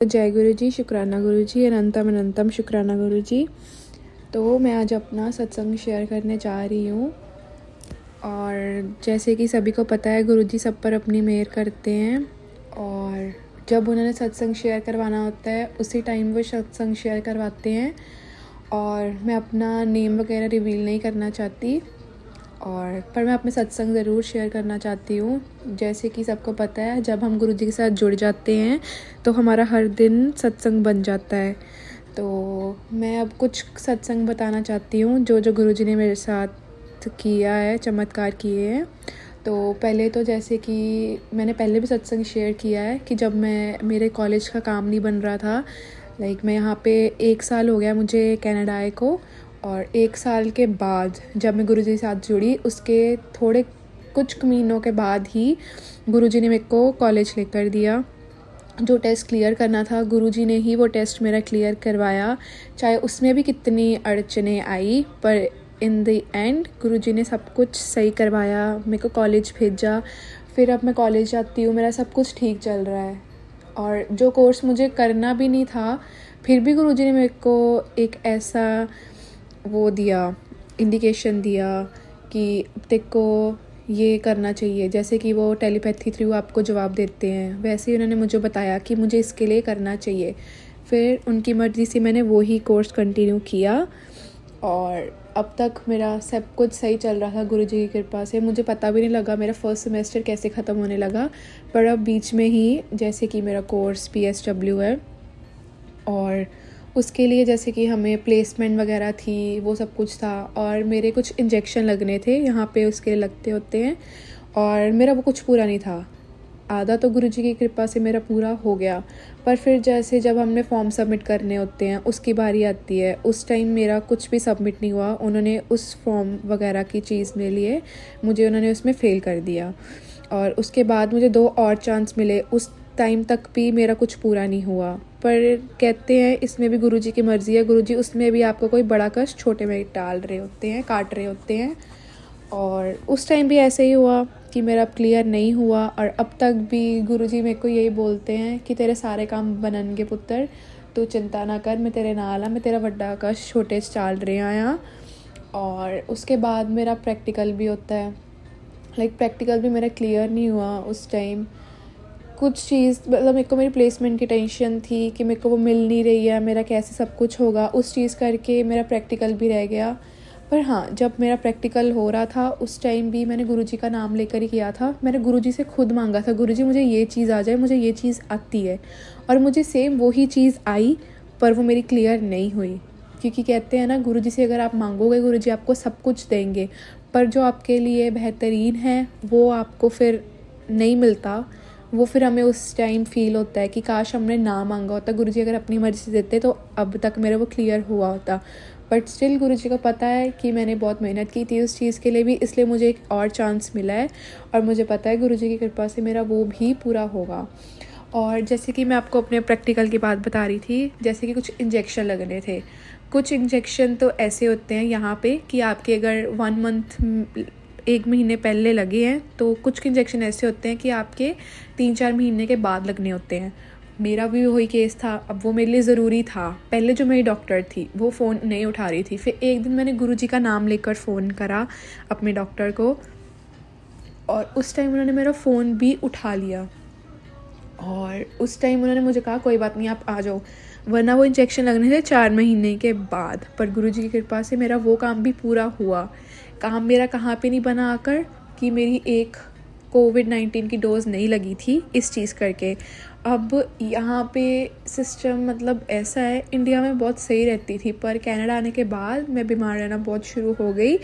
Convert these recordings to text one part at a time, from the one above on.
जय गुरु जी, शुक्राना गुरु जी, अनंतम अनंतम शुक्राना गुरु जी। तो मैं आज अपना सत्संग शेयर करने जा रही हूँ। और जैसे कि सभी को पता है, गुरु जी सब पर अपनी मेहर करते हैं और जब उन्होंने सत्संग शेयर करवाना होता है उसी टाइम वो सत्संग शेयर करवाते हैं। और मैं अपना नेम वगैरह रिवील नहीं करना चाहती, पर मैं अपने सत्संग ज़रूर शेयर करना चाहती हूँ। जैसे कि सबको पता है, जब हम गुरु जी के साथ जुड़ जाते हैं तो हमारा हर दिन सत्संग बन जाता है। तो मैं अब कुछ सत्संग बताना चाहती हूँ जो जो गुरु जी ने मेरे साथ किया है, चमत्कार किए हैं। तो पहले तो जैसे कि मैंने पहले भी सत्संग शेयर किया है कि जब मेरे कॉलेज का काम नहीं बन रहा था, मैं यहाँ पे 1 साल हो गया मुझे कनाडा आए को। और 1 साल के बाद जब मैं गुरुजी के साथ जुड़ी, उसके थोड़े कुछ महीनों के बाद ही गुरुजी ने मेरे को कॉलेज लेकर दिया। जो टेस्ट क्लियर करना था, गुरुजी ने ही वो टेस्ट मेरा क्लियर करवाया, चाहे उसमें भी कितनी अड़चनें आई, पर इन द एंड गुरुजी ने सब कुछ सही करवाया, मेरे को कॉलेज भेजा। फिर अब मैं कॉलेज जाती हूँ, मेरा सब कुछ ठीक चल रहा है। और जो कोर्स मुझे करना भी नहीं था, फिर भी गुरुजी ने मेरे को एक ऐसा वो दिया, इंडिकेशन दिया कि तेरे को ये करना चाहिए। जैसे कि वो टेलीपैथी थ्रू आपको जवाब देते हैं, वैसे ही उन्होंने मुझे बताया कि मुझे इसके लिए करना चाहिए। फिर उनकी मर्ज़ी से मैंने वो ही कोर्स कंटिन्यू किया और अब तक मेरा सब कुछ सही चल रहा था गुरुजी की कृपा से। मुझे पता भी नहीं लगा मेरा फर्स्ट सेमेस्टर कैसे ख़त्म होने लगा। पर अब बीच में ही, जैसे कि मेरा कोर्स PSW है और उसके लिए जैसे कि हमें प्लेसमेंट वगैरह थी, वो सब कुछ था। और मेरे कुछ इंजेक्शन लगने थे यहाँ पे, उसके लगते होते हैं, और मेरा वो कुछ पूरा नहीं था। आधा तो गुरुजी की कृपा से मेरा पूरा हो गया। पर फिर जैसे जब हमने फॉर्म सबमिट करने होते हैं, उसकी बारी आती है, उस टाइम मेरा कुछ भी सबमिट नहीं हुआ। उन्होंने उस फॉर्म वगैरह की चीज़ में लिए मुझे, उन्होंने उसमें फ़ेल कर दिया। और उसके बाद मुझे 2 और चांस मिले, उस टाइम तक भी मेरा कुछ पूरा नहीं हुआ। पर कहते हैं इसमें भी गुरुजी की मर्ज़ी है, गुरुजी उसमें भी आपको कोई बड़ा कष्ट छोटे में डाल रहे होते हैं, काट रहे होते हैं। और उस टाइम भी ऐसे ही हुआ कि मेरा क्लियर नहीं हुआ। और अब तक भी गुरुजी मेरे को यही बोलते हैं कि तेरे सारे काम बननगे पुत्र, तू चिंता ना कर, मैं तेरे नाल मैं तेरा वड्डा कष्ट छोटे चाल रहे हैं। और उसके बाद मेरा प्रैक्टिकल भी होता है। प्रैक्टिकल भी मेरा क्लियर नहीं हुआ उस टाइम। कुछ चीज़ मेरे को मेरी प्लेसमेंट की टेंशन थी कि मेरे को वो मिल नहीं रही है, मेरा कैसे सब कुछ होगा, उस चीज़ करके मेरा प्रैक्टिकल भी रह गया। पर हाँ, जब मेरा प्रैक्टिकल हो रहा था उस टाइम भी मैंने गुरुजी का नाम लेकर ही किया था। मैंने गुरुजी से खुद मांगा था, गुरुजी मुझे ये चीज़ आ जाए, मुझे ये चीज़ आती है। और मुझे सेम वही चीज़ आई, पर वो मेरी क्लियर नहीं हुई। क्योंकि कहते हैं ना, गुरुजी से अगर आप मांगोगे गुरुजी आपको सब कुछ देंगे, पर जो आपके लिए बेहतरीन है वो आपको फिर नहीं मिलता। वो फिर हमें उस टाइम फ़ील होता है कि काश हमने ना मांगा होता, गुरुजी अगर अपनी मर्ज़ी से देते तो अब तक मेरा वो क्लियर हुआ होता। बट स्टिल गुरुजी को पता है कि मैंने बहुत मेहनत की थी उस चीज़ के लिए भी, इसलिए मुझे एक और चांस मिला है। और मुझे पता है गुरुजी की कृपा से मेरा वो भी पूरा होगा। और जैसे कि मैं आपको अपने प्रैक्टिकल की बात बता रही थी, जैसे कि कुछ इंजेक्शन लगने थे। कुछ इंजेक्शन तो ऐसे होते हैं यहाँ पे कि आपके अगर 1 मंथ 1 महीने पहले लगे हैं, तो कुछ इंजेक्शन ऐसे होते हैं कि आपके 3-4 महीने के बाद लगने होते हैं। मेरा भी वही केस था। अब वो मेरे लिए ज़रूरी था। पहले जो मेरी डॉक्टर थी वो फ़ोन नहीं उठा रही थी। फिर एक दिन मैंने गुरुजी का नाम लेकर फ़ोन करा अपने डॉक्टर को, और उस टाइम उन्होंने मेरा फ़ोन भी उठा लिया। और उस टाइम उन्होंने मुझे कहा कोई बात नहीं, आप आ जाओ, वरना वो इंजेक्शन लगने थे 4 महीने के बाद। पर गुरुजी की कृपा से मेरा वो काम भी पूरा हुआ। काम मेरा कहाँ पे नहीं बना आकर कि मेरी एक कोविड-19 की डोज़ नहीं लगी थी इस चीज़ करके। अब यहाँ पे सिस्टम ऐसा है, इंडिया में बहुत सही रहती थी, पर कनाडा आने के बाद मैं बीमार रहना बहुत शुरू हो गई।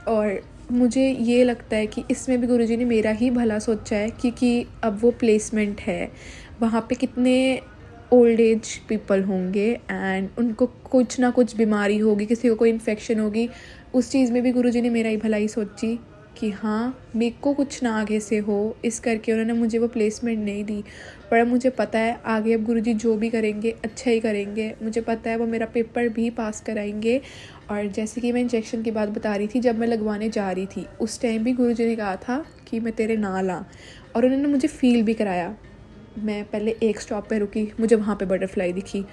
और मुझे ये लगता है कि इसमें भी गुरुजी ने मेरा ही भला सोचा है, क्योंकि अब वो प्लेसमेंट है, वहाँ पे कितने ओल्ड एज पीपल होंगे एंड उनको कुछ ना कुछ बीमारी होगी, किसी को कोई इन्फेक्शन होगी। उस चीज़ में भी गुरुजी ने मेरा ही भलाई सोची कि हाँ, मेरे को कुछ ना आगे से हो, इस करके उन्होंने मुझे वो प्लेसमेंट नहीं दी। पर मुझे पता है आगे अब गुरुजी जो भी करेंगे अच्छा ही करेंगे। मुझे पता है वो मेरा पेपर भी पास कराएंगे। और जैसे कि मैं इंजेक्शन की बात बता रही थी, जब मैं लगवाने जा रही थी उस टाइम भी गुरुजी ने कहा था कि मैं तेरे नाल हाँ, और उन्होंने मुझे फ़ील भी कराया। मैं पहले एक स्टॉप पे रुकी, मुझे वहाँ पे बटरफ्लाई दिखी।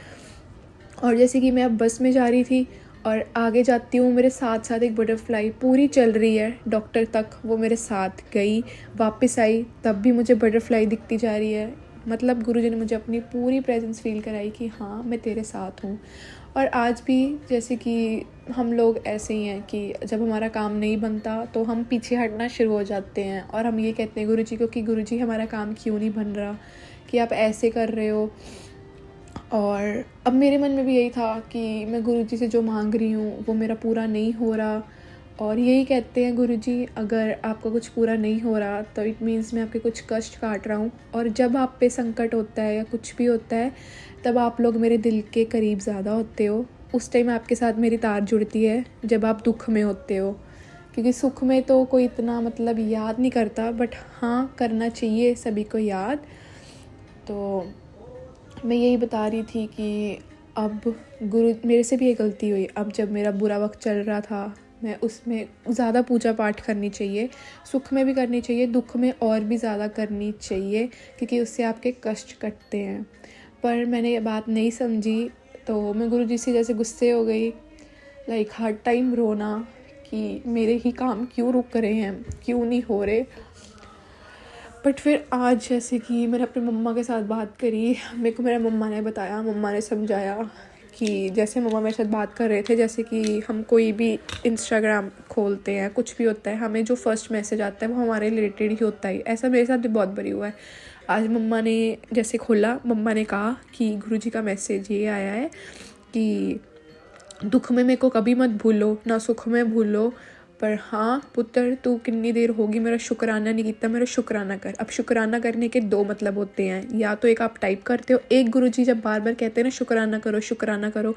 और जैसे कि मैं अब बस में जा रही थी और आगे जाती हूँ, मेरे साथ साथ एक बटरफ्लाई पूरी चल रही है डॉक्टर तक, वो मेरे साथ गई, वापस आई, तब भी मुझे बटरफ्लाई दिखती जा रही है। मतलब गुरुजी ने मुझे अपनी पूरी प्रेजेंस फील कराई कि हाँ मैं तेरे साथ हूँ। और आज भी जैसे कि हम लोग ऐसे ही हैं कि जब हमारा काम नहीं बनता तो हम पीछे हटना शुरू हो जाते हैं और हम ये कहते हैं गुरुजी को कि गुरुजी हमारा काम क्यों नहीं बन रहा, कि आप ऐसे कर रहे हो। और अब मेरे मन में भी यही था कि मैं गुरुजी से जो मांग रही हूँ वो मेरा पूरा नहीं हो रहा। और यही कहते हैं गुरुजी, अगर आपका कुछ पूरा नहीं हो रहा तो इट मीन्स मैं आपके कुछ कष्ट काट रहा हूँ। और जब आप पे संकट होता है या कुछ भी होता है तब आप लोग मेरे दिल के करीब ज़्यादा होते हो। उस टाइम आपके साथ मेरी तार जुड़ती है जब आप दुख में होते हो, क्योंकि सुख में तो कोई इतना मतलब याद नहीं करता, बट हाँ करना चाहिए सभी को याद। तो मैं यही बता रही थी कि अब गुरु मेरे से भी ये गलती हुई। अब जब मेरा बुरा वक्त चल रहा था मैं उसमें ज़्यादा पूजा पाठ करनी चाहिए, सुख में भी करनी चाहिए, दुख में और भी ज़्यादा करनी चाहिए, क्योंकि उससे आपके कष्ट कटते हैं। पर मैंने ये बात नहीं समझी, तो मैं गुरुजी से जैसे गुस्से हो गई, लाइक हर टाइम रोना कि मेरे ही काम क्यों रुक रहे हैं, क्यों नहीं हो रहे। बट फिर आज जैसे कि मैंने अपनी मम्मा के साथ बात करी, मेरे को मेरे मम्मा ने बताया, मम्मा ने समझाया कि जैसे मम्मा मेरे साथ बात कर रहे थे, जैसे कि हम कोई भी इंस्टाग्राम खोलते हैं, कुछ भी होता है, हमें जो फर्स्ट मैसेज आता है वो हमारे रिलेटेड ही होता है। ऐसा मेरे साथ भी बहुत बारी हुआ है। आज मम्मा ने जैसे खोला, मम्मा ने कहा कि गुरुजी का मैसेज ये आया है कि दुख में मेरे को कभी मत भूलो, ना सुख में भूलो, पर हाँ पुत्र तू कितनी देर होगी मेरा शुक्राना नहीं किया, मेरा शुक्राना कर। अब शुक्राना करने के दो मतलब होते हैं, या तो एक आप टाइप करते हो, एक गुरुजी जब बार बार कहते हैं ना शुक्राना करो शुक्राना करो,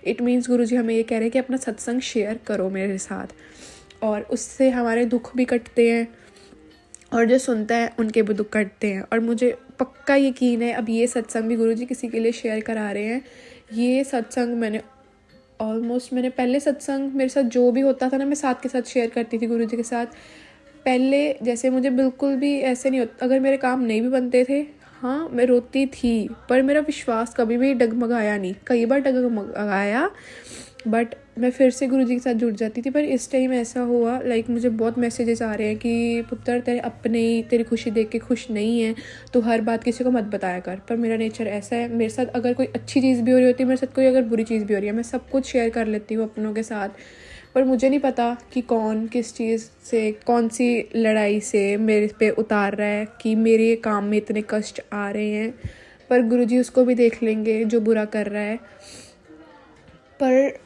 इट मीन्स गुरुजी हमें ये कह रहे हैं कि अपना सत्संग शेयर करो मेरे साथ, और उससे हमारे दुख भी कटते हैं और जो सुनता है उनके भी दुख कटते हैं। और मुझे पक्का यकीन है अब ये सत्संग भी गुरुजी किसी के लिए शेयर करा रहे हैं। ये सत्संग मैंने पहले सत्संग मेरे साथ जो भी होता था ना, मैं साथ के साथ शेयर करती थी गुरुजी के साथ। पहले जैसे मुझे बिल्कुल भी ऐसे नहीं होता, अगर मेरे काम नहीं भी बनते थे, हाँ मैं रोती थी, पर मेरा विश्वास कभी भी डगमगाया नहीं। कई बार डगमगाया बट मैं फिर से गुरुजी के साथ जुड़ जाती थी। पर इस टाइम ऐसा हुआ, लाइक मुझे बहुत मैसेजेस आ रहे हैं कि पुत्र तेरे अपने ही तेरी खुशी देख के खुश नहीं है, तो हर बात किसी को मत बताया कर। पर मेरा नेचर ऐसा है, मेरे साथ अगर कोई अच्छी चीज़ भी हो रही होती है, मेरे साथ कोई अगर बुरी चीज़ भी हो रही है, मैं सब कुछ शेयर कर लेती हूँ अपनों के साथ। पर मुझे नहीं पता कि कौन किस चीज़ से, कौन सी लड़ाई से मेरे पे उतार रहा है कि मेरे काम में इतने कष्ट आ रहे हैं। पर गुरुजी उसको भी देख लेंगे जो बुरा कर रहा है। पर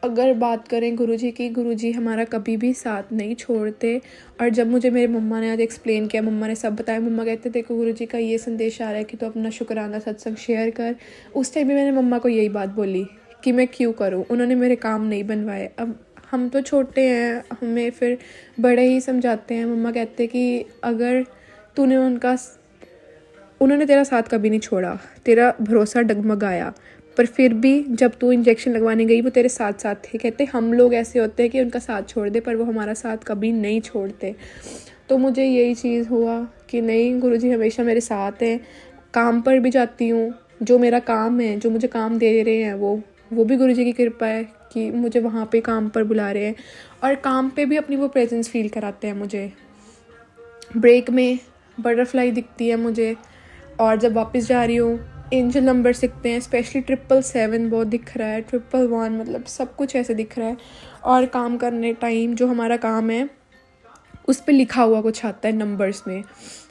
अगर बात करें गुरुजी की, गुरुजी हमारा कभी भी साथ नहीं छोड़ते। और जब मुझे मेरे मम्मा ने आज एक्सप्लेन किया, मम्मा ने सब बताया, मम्मा कहते थे कि गुरुजी का ये संदेश आ रहा है कि तो अपना शुक्राना सत्संग शेयर कर। उस टाइम भी मैंने मम्मा को यही बात बोली कि मैं क्यों करूं, उन्होंने मेरे काम नहीं बनवाए। अब हम तो छोटे हैं, हमें फिर बड़े ही समझाते हैं। मम्मा कहते कि अगर तूने उन्होंने तेरा साथ कभी नहीं छोड़ा, तेरा भरोसा डगमगाया, पर फिर भी जब तू इंजेक्शन लगवाने गई वो तेरे साथ साथ थे। कहते हम लोग ऐसे होते हैं कि उनका साथ छोड़ दे, पर वो हमारा साथ कभी नहीं छोड़ते। तो मुझे यही चीज़ हुआ कि नहीं, गुरुजी हमेशा मेरे साथ हैं। काम पर भी जाती हूँ, जो मेरा काम है, जो मुझे काम दे रहे हैं, वो भी गुरुजी की कृपा है कि मुझे वहाँ पे काम पर बुला रहे हैं। और काम पे भी अपनी वो प्रेजेंस फील कराते हैं मुझे। ब्रेक में बटरफ्लाई दिखती है मुझे, और जब वापस जा रही हूँ एंजल नंबर दिखते हैं, स्पेशली 777 बहुत दिख रहा है, 111, मतलब सब कुछ ऐसे दिख रहा है। और काम करने टाइम जो हमारा काम है उस पर लिखा हुआ कुछ आता है नंबर्स में।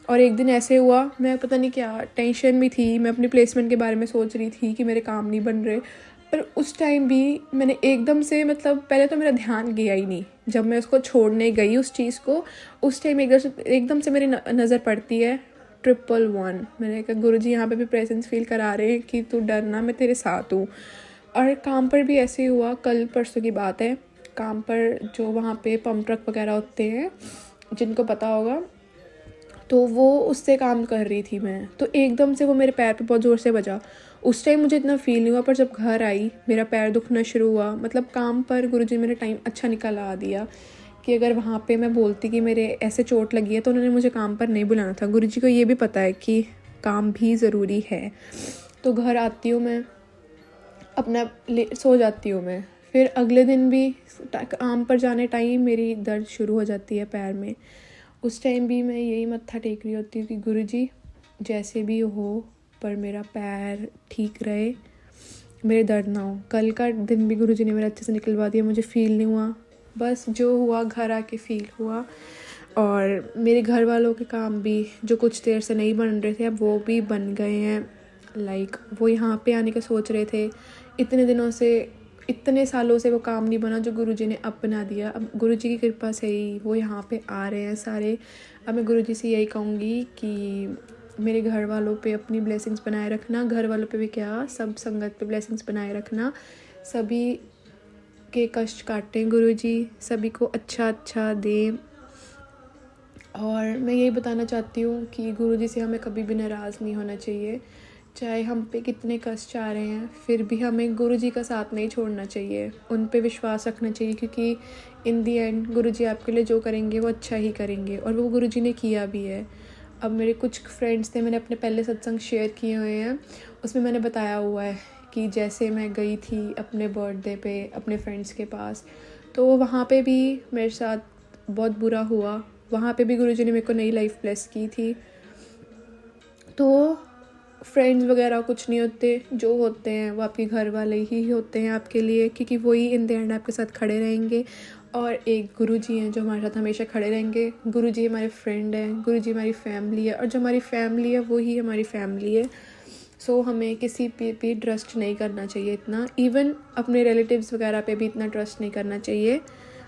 और एक दिन ऐसे हुआ, मैं पता नहीं क्या टेंशन में थी, मैं अपनी प्लेसमेंट के बारे में सोच रही थी कि मेरे काम नहीं बन रहे। पर उस टाइम भी मैंने एकदम से, मतलब पहले तो मेरा ध्यान गया ही नहीं, जब मैं उसको छोड़ने गई उस चीज़ को, उस टाइम एकदम से मेरी नज़र पड़ती है 111। मैंने कहा गुरुजी यहाँ पे भी प्रेजेंस फील करा रहे हैं कि तू डरना, मैं तेरे साथ हूँ। और काम पर भी ऐसे ही हुआ, कल परसों की बात है। काम पर जो वहाँ पे पंप ट्रक वगैरह होते हैं, जिनको पता होगा, तो वो उससे काम कर रही थी मैं, तो एकदम से वो मेरे पैर पे बहुत ज़ोर से बजा। उस टाइम मुझे इतना फील नहीं हुआ, पर जब घर आई मेरा पैर दुखना शुरू हुआ। मतलब काम पर गुरुजी मेरे टाइम अच्छा निकाला दिया कि अगर वहाँ पे मैं बोलती कि मेरे ऐसे चोट लगी है तो उन्होंने मुझे काम पर नहीं बुलाना था। गुरुजी को ये भी पता है कि काम भी ज़रूरी है। तो घर आती हूँ मैं, अपना सो जाती हूँ मैं, फिर अगले दिन भी काम पर जाने टाइम मेरी दर्द शुरू हो जाती है पैर में। उस टाइम भी मैं यही मत्था टेक रही होती हूँ कि गुरुजी जैसे भी हो पर मेरा पैर ठीक रहे, मेरे दर्द ना हो। कल का दिन भी गुरुजी ने मेरा अच्छे से निकलवा दिया, मुझे फ़ील नहीं हुआ, बस जो हुआ घर आके फ़ील हुआ। और मेरे घर वालों के काम भी जो कुछ देर से नहीं बन रहे थे अब वो भी बन गए हैं। लाइक वो यहाँ पे आने का सोच रहे थे, इतने दिनों से, इतने सालों से वो काम नहीं बना जो गुरुजी ने अब बना दिया। अब गुरुजी की कृपा से ही वो यहाँ पे आ रहे हैं सारे। अब मैं गुरुजी से यही कहूँगी कि मेरे घर वालों पे अपनी ब्लेसिंग्स बनाए रखना, घर वालों पे भी क्या, सब संगत पे ब्लेसिंग्स बनाए रखना। सभी के कष्ट काटें गुरुजी, सभी को अच्छा अच्छा दें। और मैं यही बताना चाहती हूँ कि गुरुजी से हमें कभी भी नाराज़ नहीं होना चाहिए। चाहे हम पे कितने कष्ट आ रहे हैं फिर भी हमें गुरुजी का साथ नहीं छोड़ना चाहिए, उन पे विश्वास रखना चाहिए, क्योंकि इन दी एंड गुरुजी आपके लिए जो करेंगे वो अच्छा ही करेंगे, और वो गुरुजी ने किया भी है। अब मेरे कुछ फ्रेंड्स थे, मैंने अपने पहले सत्संग शेयर किए हुए हैं, उसमें मैंने बताया हुआ है कि जैसे मैं गई थी अपने बर्थडे पे अपने फ्रेंड्स के पास, तो वहाँ पे भी मेरे साथ बहुत बुरा हुआ। वहाँ पे भी गुरुजी ने मेरे को नई लाइफ ब्लेस की थी। तो फ्रेंड्स वगैरह कुछ नहीं होते, जो होते हैं वो आपके घर वाले ही होते हैं आपके लिए, क्योंकि वही इन द एंड आपके साथ खड़े रहेंगे। और एक गुरुजी हैं जो हमारे साथ हमेशा खड़े रहेंगे। गुरुजी हमारे फ्रेंड हैं, गुरुजी हमारी फैमिली है, और जो हमारी फैमिली है वही हमारी फैमिली है। सो हमें किसी पे भी ट्रस्ट नहीं करना चाहिए इतना, इवन अपने रिलेटिव्स वगैरह पे भी इतना ट्रस्ट नहीं करना चाहिए।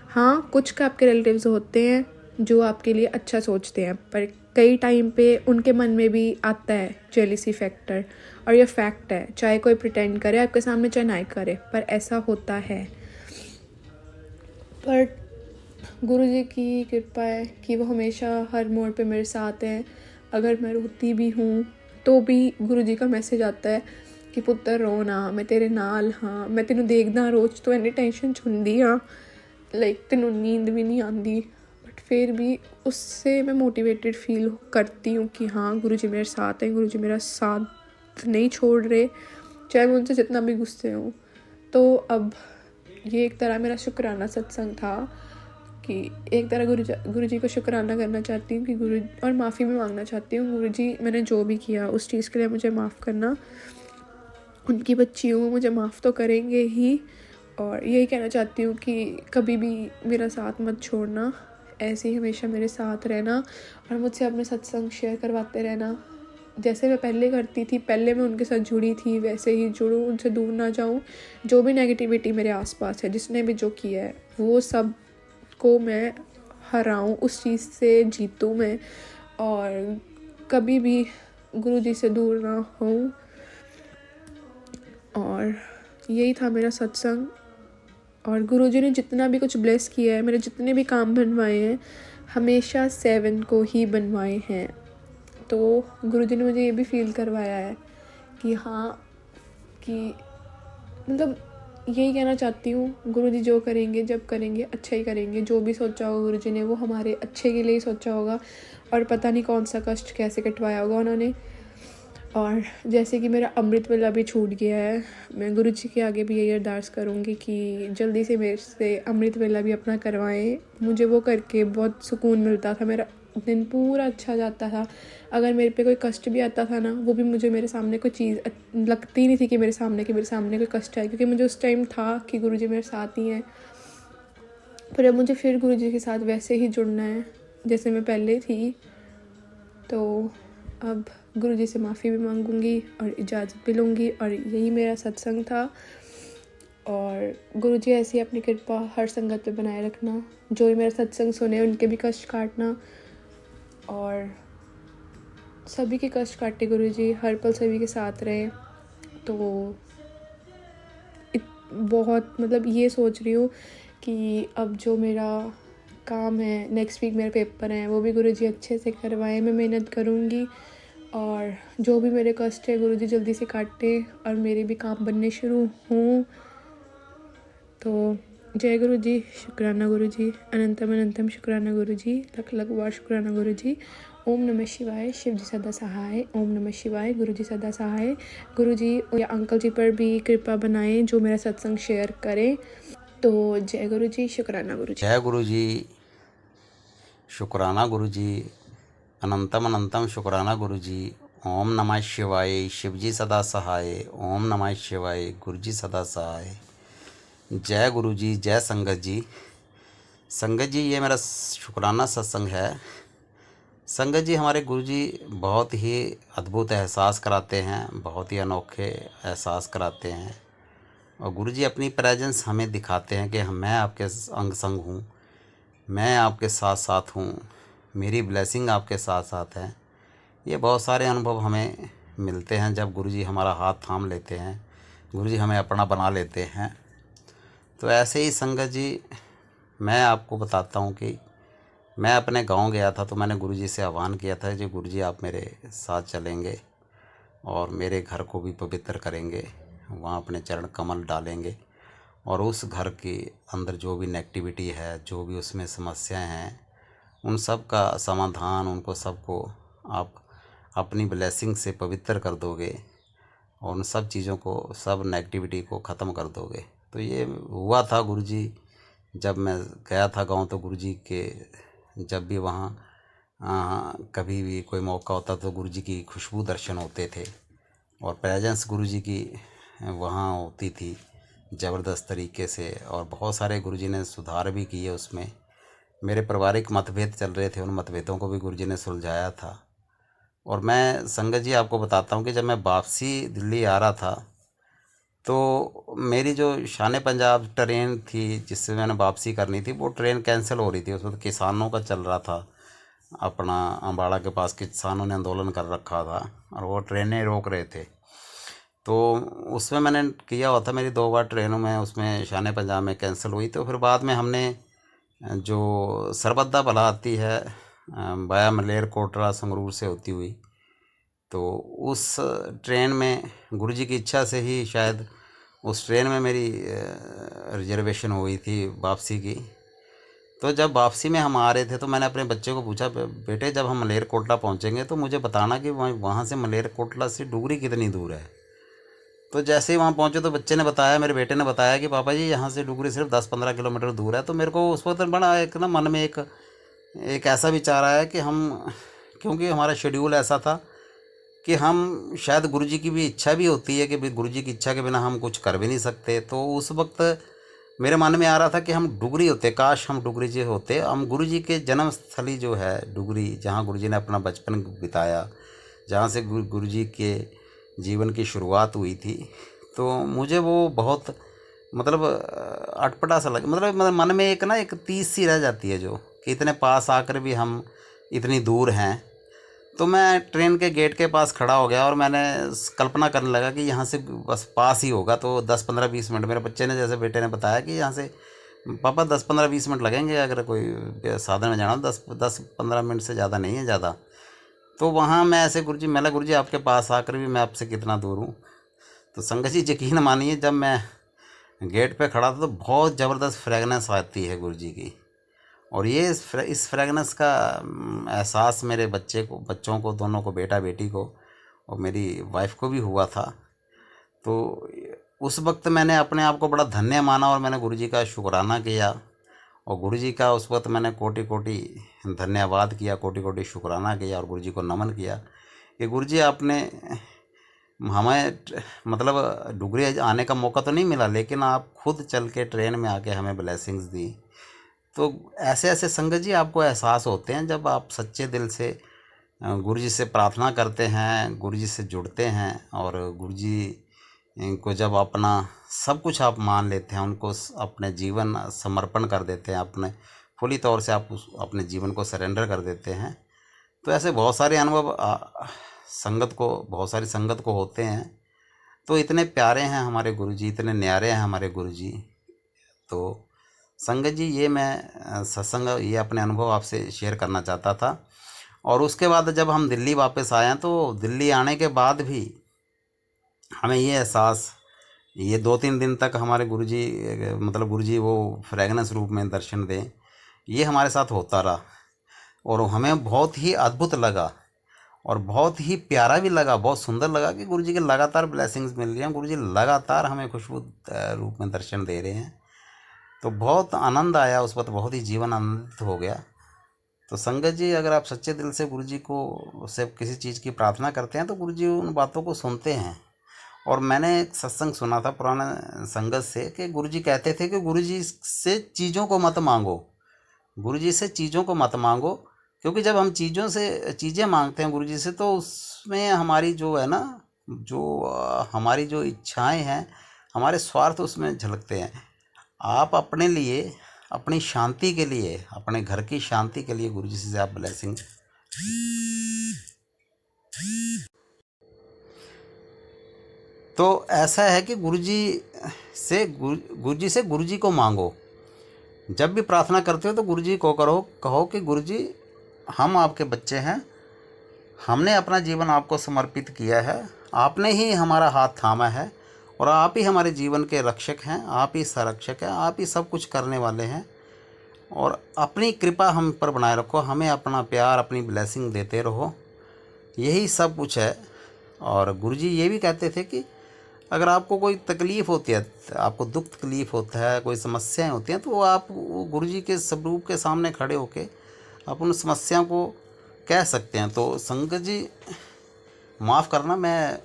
हाँ, कुछ का आपके रिलेटिव्स होते हैं जो आपके लिए अच्छा सोचते हैं, पर कई टाइम पे उनके मन में भी आता है जेलिसी फैक्टर, और ये फैक्ट है, चाहे कोई प्रिटेंड करे आपके सामने चाहे ना करे, पर ऐसा होता है। पर गुरुजी की कृपा है कि वो हमेशा हर मोड़ पे मेरे साथ हैं। अगर मैं रोती भी हूँ तो भी गुरुजी का मैसेज आता है कि पुत्र रो ना, मैं तेरे नाल हाँ, मैं तेनू देखदा रोज, तो इन्नी टेंशन छुंदी हाँ, लाइक तेनू नींद भी नहीं आती, बट फिर भी उससे मैं मोटिवेटेड फील करती हूँ कि हाँ गुरुजी मेरे साथ हैं, गुरुजी मेरा साथ नहीं छोड़ रहे, चाहे मैं उनसे जितना भी गुस्से हूँ। तो अब ये एक तरह मेरा शुक्राना सत्संग था कि एक तरह गुरुजी को शुक्राना करना चाहती हूँ कि गुरु, और माफ़ी भी मांगना चाहती हूँ, गुरुजी मैंने जो भी किया उस चीज़ के लिए मुझे माफ़ करना। उनकी बच्ची हूँ, मुझे माफ़ तो करेंगे ही। और यही कहना चाहती हूँ कि कभी भी मेरा साथ मत छोड़ना, ऐसे ही हमेशा मेरे साथ रहना, और मुझसे अपने सत्संग शेयर करवाते रहना। जैसे मैं पहले करती थी, पहले मैं उनके साथ जुड़ी थी, वैसे ही जुड़ूँ, उनसे दूर ना जाऊँ। जो भी नेगेटिविटी मेरे आसपास है, जिसने भी जो किया है, वो सब को मैं हराऊँ, उस चीज़ से जीतूँ मैं, और कभी भी गुरुजी से दूर ना हूँ। और यही था मेरा सत्संग। और गुरुजी ने जितना भी कुछ ब्लेस किया है, मेरे जितने भी काम बनवाए हैं, हमेशा 7 को ही बनवाए हैं। तो गुरुजी ने मुझे ये भी फील करवाया है कि हाँ, कि मतलब यही कहना चाहती हूँ, गुरुजी जो करेंगे जब करेंगे अच्छा ही करेंगे। जो भी सोचा होगा गुरुजी ने वो हमारे अच्छे के लिए ही सोचा होगा, और पता नहीं कौन सा कष्ट कैसे कटवाया होगा उन्होंने। और जैसे कि मेरा अमृत वेला भी छूट गया है, मैं गुरुजी के आगे भी यही अरदास करूँगी कि जल्दी से मेरे से अमृत वेला भी अपना करवाएं। मुझे वो करके बहुत सुकून मिलता था, मेरा दिन पूरा अच्छा जाता था। अगर मेरे पे कोई कष्ट भी आता था ना, वो भी मुझे मेरे सामने कोई चीज़ लगती नहीं थी कि मेरे सामने कोई कष्ट है, क्योंकि मुझे उस टाइम था कि गुरुजी मेरे साथ ही हैं। पर अब मुझे फिर गुरुजी के साथ वैसे ही जुड़ना है जैसे मैं पहले थी। तो अब गुरुजी से माफ़ी भी मांगूंगी और इजाज़त भी लूँगी, और यही मेरा सत्संग था। और गुरुजी ऐसी अपनी कृपा हर संगत पे बनाए रखना, जो भी मेरा सत्संग सुने उनके भी कष्ट काटना, और सभी के कष्ट काटे गुरुजी, हर पल सभी के साथ रहे। तो बहुत मतलब ये सोच रही हूँ कि अब जो मेरा काम है, नेक्स्ट वीक मेरे पेपर हैं, वो भी गुरुजी अच्छे से करवाएं। मैं मेहनत करूँगी, और जो भी मेरे कष्ट है गुरुजी जल्दी से काटे, और मेरे भी काम बनने शुरू हों। तो जय गुरुजी, शुक्राना गुरुजी, अनंतम अनंतम शुक्राना गुरुजी, लख लख बार शुक्राना गुरुजी। ओम नमः शिवाय, शिव जी सदा सहाय। ओम नमः शिवाय, गुरु जी सदा सहाय। गुरु जी या अंकल जी पर भी कृपा बनाएं जो मेरा सत्संग शेयर करें। तो जय गुरु जी, शुक्राना गुरु जी। जय गुरु जी, शुक्राना गुरु जी, अनंतम अनंतम शुक्राना गुरु जी। ओम नमः शिवाय, शिव जी सदा सहाय। ओम नमः शिवाय, गुरु जी सदा सहाय। जय गुरु जी, जय संगत जी। संगत जी, ये मेरा शुक्राना सत्संग है। संगत जी, हमारे गुरु जी बहुत ही अद्भुत एहसास कराते हैं, बहुत ही अनोखे एहसास कराते हैं। और गुरु जी अपनी प्रेजेंस हमें दिखाते हैं कि मैं आपके अंग संग हूँ, मैं आपके साथ साथ हूँ, मेरी ब्लेसिंग आपके साथ साथ है। ये बहुत सारे अनुभव हमें मिलते हैं जब गुरुजी हमारा हाथ थाम लेते हैं, गुरुजी हमें अपना बना लेते हैं। तो ऐसे ही संगत जी, मैं आपको बताता हूँ कि मैं अपने गांव गया था तो मैंने गुरुजी से आह्वान किया था कि गुरुजी आप मेरे साथ चलेंगे और मेरे घर को भी पवित्र करेंगे, वहाँ अपने चरण कमल डालेंगे और उस घर के अंदर जो भी नेगेटिविटी है, जो भी उसमें समस्याएं हैं, उन सब का समाधान, उनको सबको आप अपनी ब्लेसिंग से पवित्र कर दोगे और उन सब चीज़ों को, सब नेगेटिविटी को ख़त्म कर दोगे। तो ये हुआ था गुरुजी जब मैं गया था गांव। तो गुरुजी के जब भी वहाँ कभी भी कोई मौका होता तो गुरुजी की खुशबू दर्शन होते थे और प्रेजेंस गुरुजी की वहाँ होती थी ज़बरदस्त तरीके से। और बहुत सारे गुरुजी ने सुधार भी किए उसमें। मेरे पारिवारिक मतभेद चल रहे थे, उन मतभेदों को भी गुरुजी ने सुलझाया था। और मैं संगत जी आपको बताता हूँ कि जब मैं वापसी दिल्ली आ रहा था तो मेरी जो शान पंजाब ट्रेन थी जिससे मैंने वापसी करनी थी, वो ट्रेन कैंसिल हो रही थी। उसमें किसानों का चल रहा था, अपना अम्बाड़ा के पास किसानों ने आंदोलन कर रखा था और वो ट्रेनें रोक रहे थे। तो उसमें मैंने किया हुआ था, मेरी 2 बार ट्रेनों में उसमें शान पंजाब में कैंसिल हुई। तो फिर बाद में हमने जो सरबद्दा भला आती है बाया मलेरकोटला संगरूर से होती हुई, तो उस ट्रेन में गुरुजी की इच्छा से ही शायद उस ट्रेन में मेरी रिजर्वेशन हुई थी वापसी की। तो जब वापसी में हम आ रहे थे तो मैंने अपने बच्चे को पूछा, बेटे जब हम मलेरकोटला पहुंचेंगे तो मुझे बताना कि वहाँ से मलेरकोटला से डुगरी कितनी दूर है। तो जैसे ही वहाँ पहुँचे तो बच्चे ने बताया, मेरे बेटे ने बताया कि पापा जी यहाँ से डुगरी सिर्फ 10-15 किलोमीटर दूर है। तो मेरे को उस वक्त बड़ा एक ना मन में एक ऐसा विचार आया कि हम, क्योंकि हमारा शेड्यूल ऐसा था कि हम शायद गुरुजी की भी इच्छा भी होती है कि गुरुजी की इच्छा के बिना हम कुछ कर भी नहीं सकते। तो उस वक्त मेरे मन में आ रहा था कि हम डुगरी होते, काश हम डुगरी जी होते। हम गुरुजी के जन्म स्थली जो है डुगरी, जहाँ गुरुजी ने अपना बचपन बिताया, जहाँ से गुरुजी के जीवन की शुरुआत हुई थी, तो मुझे वो बहुत मतलब अटपटा सा लगा। मतलब मन में एक तीस सी रह जाती है जो कि इतने पास आकर भी हम इतनी दूर हैं। तो मैं ट्रेन के गेट के पास खड़ा हो गया और मैंने कल्पना करने लगा कि यहाँ से बस पास ही होगा, तो 10-15-20 मिनट, मेरे बच्चे ने, जैसे बेटे ने बताया कि यहाँ से पापा 10-15-20 मिनट लगेंगे अगर कोई साधन में जाना, 10-15 मिनट से ज़्यादा नहीं है ज़्यादा। तो वहाँ मैं ऐसे गुरुजी, मैंने गुरुजी आपके पास आकर भी मैं आपसे कितना दूर हूँ। तो संगत जी यकीन मानिए, जब मैं गेट पे खड़ा था तो बहुत ज़बरदस्त फ्रेगनेंस आती है गुरुजी की। और ये इस फ्रेगनेंस का एहसास मेरे बच्चों को, दोनों को, बेटा बेटी को और मेरी वाइफ को भी हुआ था। तो उस वक्त मैंने अपने आप को बड़ा धन्य माना और मैंने गुरुजी का शुक्राना किया और गुरुजी का उस वक्त मैंने कोटि कोटि धन्यवाद किया, कोटि कोटि शुक्राना किया और गुरुजी को नमन किया कि गुरुजी आपने हमें मतलब डुगरी आने का मौका तो नहीं मिला, लेकिन आप खुद चल के ट्रेन में आके हमें ब्लेसिंग्स दी। तो ऐसे ऐसे संगत जी आपको एहसास होते हैं जब आप सच्चे दिल से गुरुजी से प्रार्थना करते हैं, गुरुजी से जुड़ते हैं और गुरुजी को जब अपना सब कुछ आप मान लेते हैं, उनको अपने जीवन समर्पण कर देते हैं, अपने फुली तौर से आप अपने जीवन को सरेंडर कर देते हैं। तो ऐसे बहुत सारे अनुभव बहुत सारी संगत को होते हैं। तो इतने प्यारे हैं हमारे गुरुजी, इतने न्यारे हैं हमारे गुरुजी। तो संगत जी, ये मैं सत्संग, ये अपने अनुभव आपसे शेयर करना चाहता था। और उसके बाद जब हम दिल्ली वापस आए तो दिल्ली आने के बाद भी हमें ये एहसास, ये 2-3 दिन तक हमारे गुरुजी, मतलब गुरुजी वो फ्रेगनेंस रूप में दर्शन दें, ये हमारे साथ होता रहा। और हमें बहुत ही अद्भुत लगा और बहुत ही प्यारा भी लगा, बहुत सुंदर लगा कि गुरुजी के लगातार ब्लेसिंग्स मिल रही हैं, गुरुजी लगातार हमें खुशबू रूप में दर्शन दे रहे हैं। तो बहुत आनंद आया उस वक्त, बहुत ही जीवन आनंदित हो गया। तो संगत जी, अगर आप सच्चे दिल से गुरुजी को से किसी चीज़ की प्रार्थना करते हैं तो गुरुजी उन बातों को सुनते हैं। और मैंने एक सत्संग सुना था पुराने संगत से कि गुरुजी कहते थे कि गुरुजी से चीज़ों को मत मांगो, गुरुजी से चीज़ों को मत मांगो, क्योंकि जब हम चीज़ें मांगते हैं गुरुजी से तो उसमें हमारी जो है ना, जो हमारी जो इच्छाएं हैं, हमारे स्वार्थ उसमें झलकते हैं। आप अपने लिए, अपनी शांति के लिए, अपने घर की शांति के लिए गुरुजी से आप ब्लेसिंग, तो ऐसा है कि गुरुजी से गुरुजी को मांगो। जब भी प्रार्थना करते हो तो गुरुजी को कहो कि गुरुजी, हम आपके बच्चे हैं, हमने अपना जीवन आपको समर्पित किया है, आपने ही हमारा हाथ थामा है और आप ही हमारे जीवन के रक्षक हैं, आप ही संरक्षक हैं, आप ही सब कुछ करने वाले हैं। और अपनी कृपा हम पर बनाए रखो, हमें अपना प्यार, अपनी ब्लेसिंग देते रहो, यही सब कुछ है। और गुरुजी ये भी कहते थे कि अगर आपको कोई तकलीफ़ होती है, आपको दुख तकलीफ़ होता है, कोई समस्याएं होती हैं, तो आप गुरुजी के स्वरूप के सामने खड़े होके आप उन समस्याओं को कह सकते हैं। तो संगत जी, माफ़ करना, मैं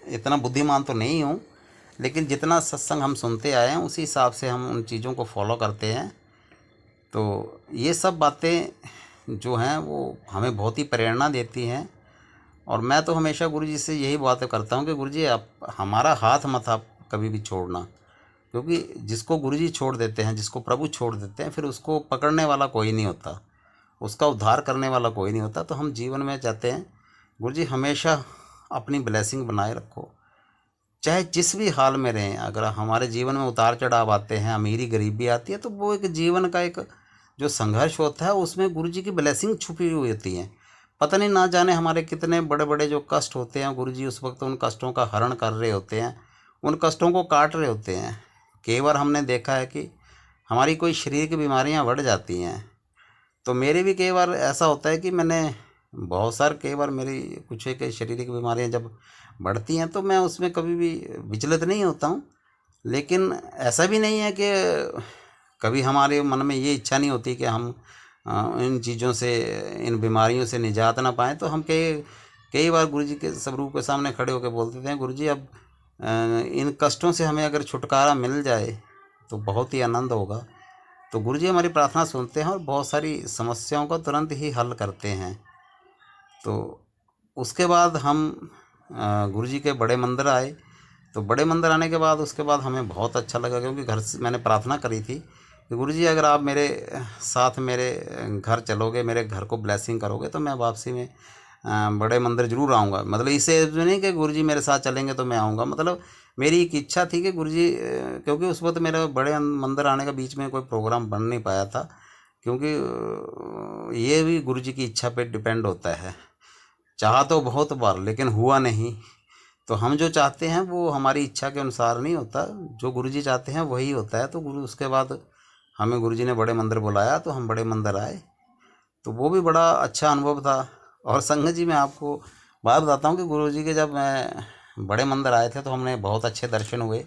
इतना बुद्धिमान तो नहीं हूँ, लेकिन जितना सत्संग हम सुनते आए हैं उसी हिसाब से हम उन चीज़ों को फॉलो करते हैं। तो ये सब बातें जो हैं वो हमें बहुत ही प्रेरणा देती हैं। और मैं तो हमेशा गुरुजी से यही बातें करता हूँ कि गुरुजी, आप हमारा हाथ मत आप कभी भी छोड़ना, क्योंकि जिसको गुरुजी छोड़ देते हैं, जिसको प्रभु छोड़ देते हैं, फिर उसको पकड़ने वाला कोई नहीं होता, उसका उद्धार करने वाला कोई नहीं होता। तो हम जीवन में चाहते हैं गुरुजी हमेशा अपनी ब्लेसिंग बनाए रखो, चाहे जिस भी हाल में रहें। अगर हमारे जीवन में उतार चढ़ाव आते हैं, अमीरी गरीबी आती है, तो वो एक जीवन का एक जो संघर्ष होता है उसमें गुरुजी की ब्लेसिंग छुपी हुई होती है। पता नहीं ना जाने हमारे कितने बड़े बड़े जो कष्ट होते हैं, गुरुजी उस वक्त उन कष्टों का हरण कर रहे होते हैं, उन कष्टों को काट रहे होते हैं। कई बार हमने देखा है कि हमारी कोई शरीर की बीमारियां बढ़ जाती हैं। तो मेरे भी कई बार ऐसा होता है कि मैंने बहुत सारे, कई बार मेरी कुछ एक शारीरिक बीमारियां जब बढ़ती हैं तो मैं उसमें कभी भी विचलित नहीं होता हूँ। लेकिन ऐसा भी नहीं है कि कभी हमारे मन में ये इच्छा नहीं होती कि हम इन चीज़ों से, इन बीमारियों से निजात ना पाएँ। तो हम कई बार गुरुजी के स्वरूप के सामने खड़े होकर बोलते हैं, गुरुजी अब इन कष्टों से हमें अगर छुटकारा मिल जाए तो बहुत ही आनंद होगा। तो गुरुजी हमारी प्रार्थना सुनते हैं और बहुत सारी समस्याओं का तुरंत ही हल करते हैं। तो उसके बाद हम गुरुजी के बड़े मंदिर आए। तो बड़े मंदिर आने के बाद उसके बाद हमें बहुत अच्छा लगा, क्योंकि घर से मैंने प्रार्थना करी थी कि गुरुजी अगर आप मेरे साथ मेरे घर चलोगे, मेरे घर को ब्लेसिंग करोगे, तो मैं वापसी में बड़े मंदिर ज़रूर आऊँगा। मतलब इसे नहीं कि गुरुजी मेरे साथ चलेंगे तो मैं आऊँगा, मतलब मेरी एक इच्छा थी कि गुरुजी, क्योंकि उस वक्त मेरा बड़े मंदिर आने का बीच में कोई प्रोग्राम बन नहीं पाया था, क्योंकि ये भी गुरुजी की इच्छा पे डिपेंड होता है। चाहा तो बहुत बार, लेकिन हुआ नहीं। तो हम जो चाहते हैं वो हमारी इच्छा के अनुसार नहीं होता, जो गुरुजी चाहते हैं वही होता है। तो उसके बाद हमें गुरुजी ने बड़े मंदिर बुलाया तो हम बड़े मंदिर आए, तो वो भी बड़ा अच्छा अनुभव था। और संगत जी, मैं आपको बात बताता हूँ कि गुरुजी के जब मैं बड़े मंदिर आए थे तो हमने बहुत अच्छे दर्शन हुए,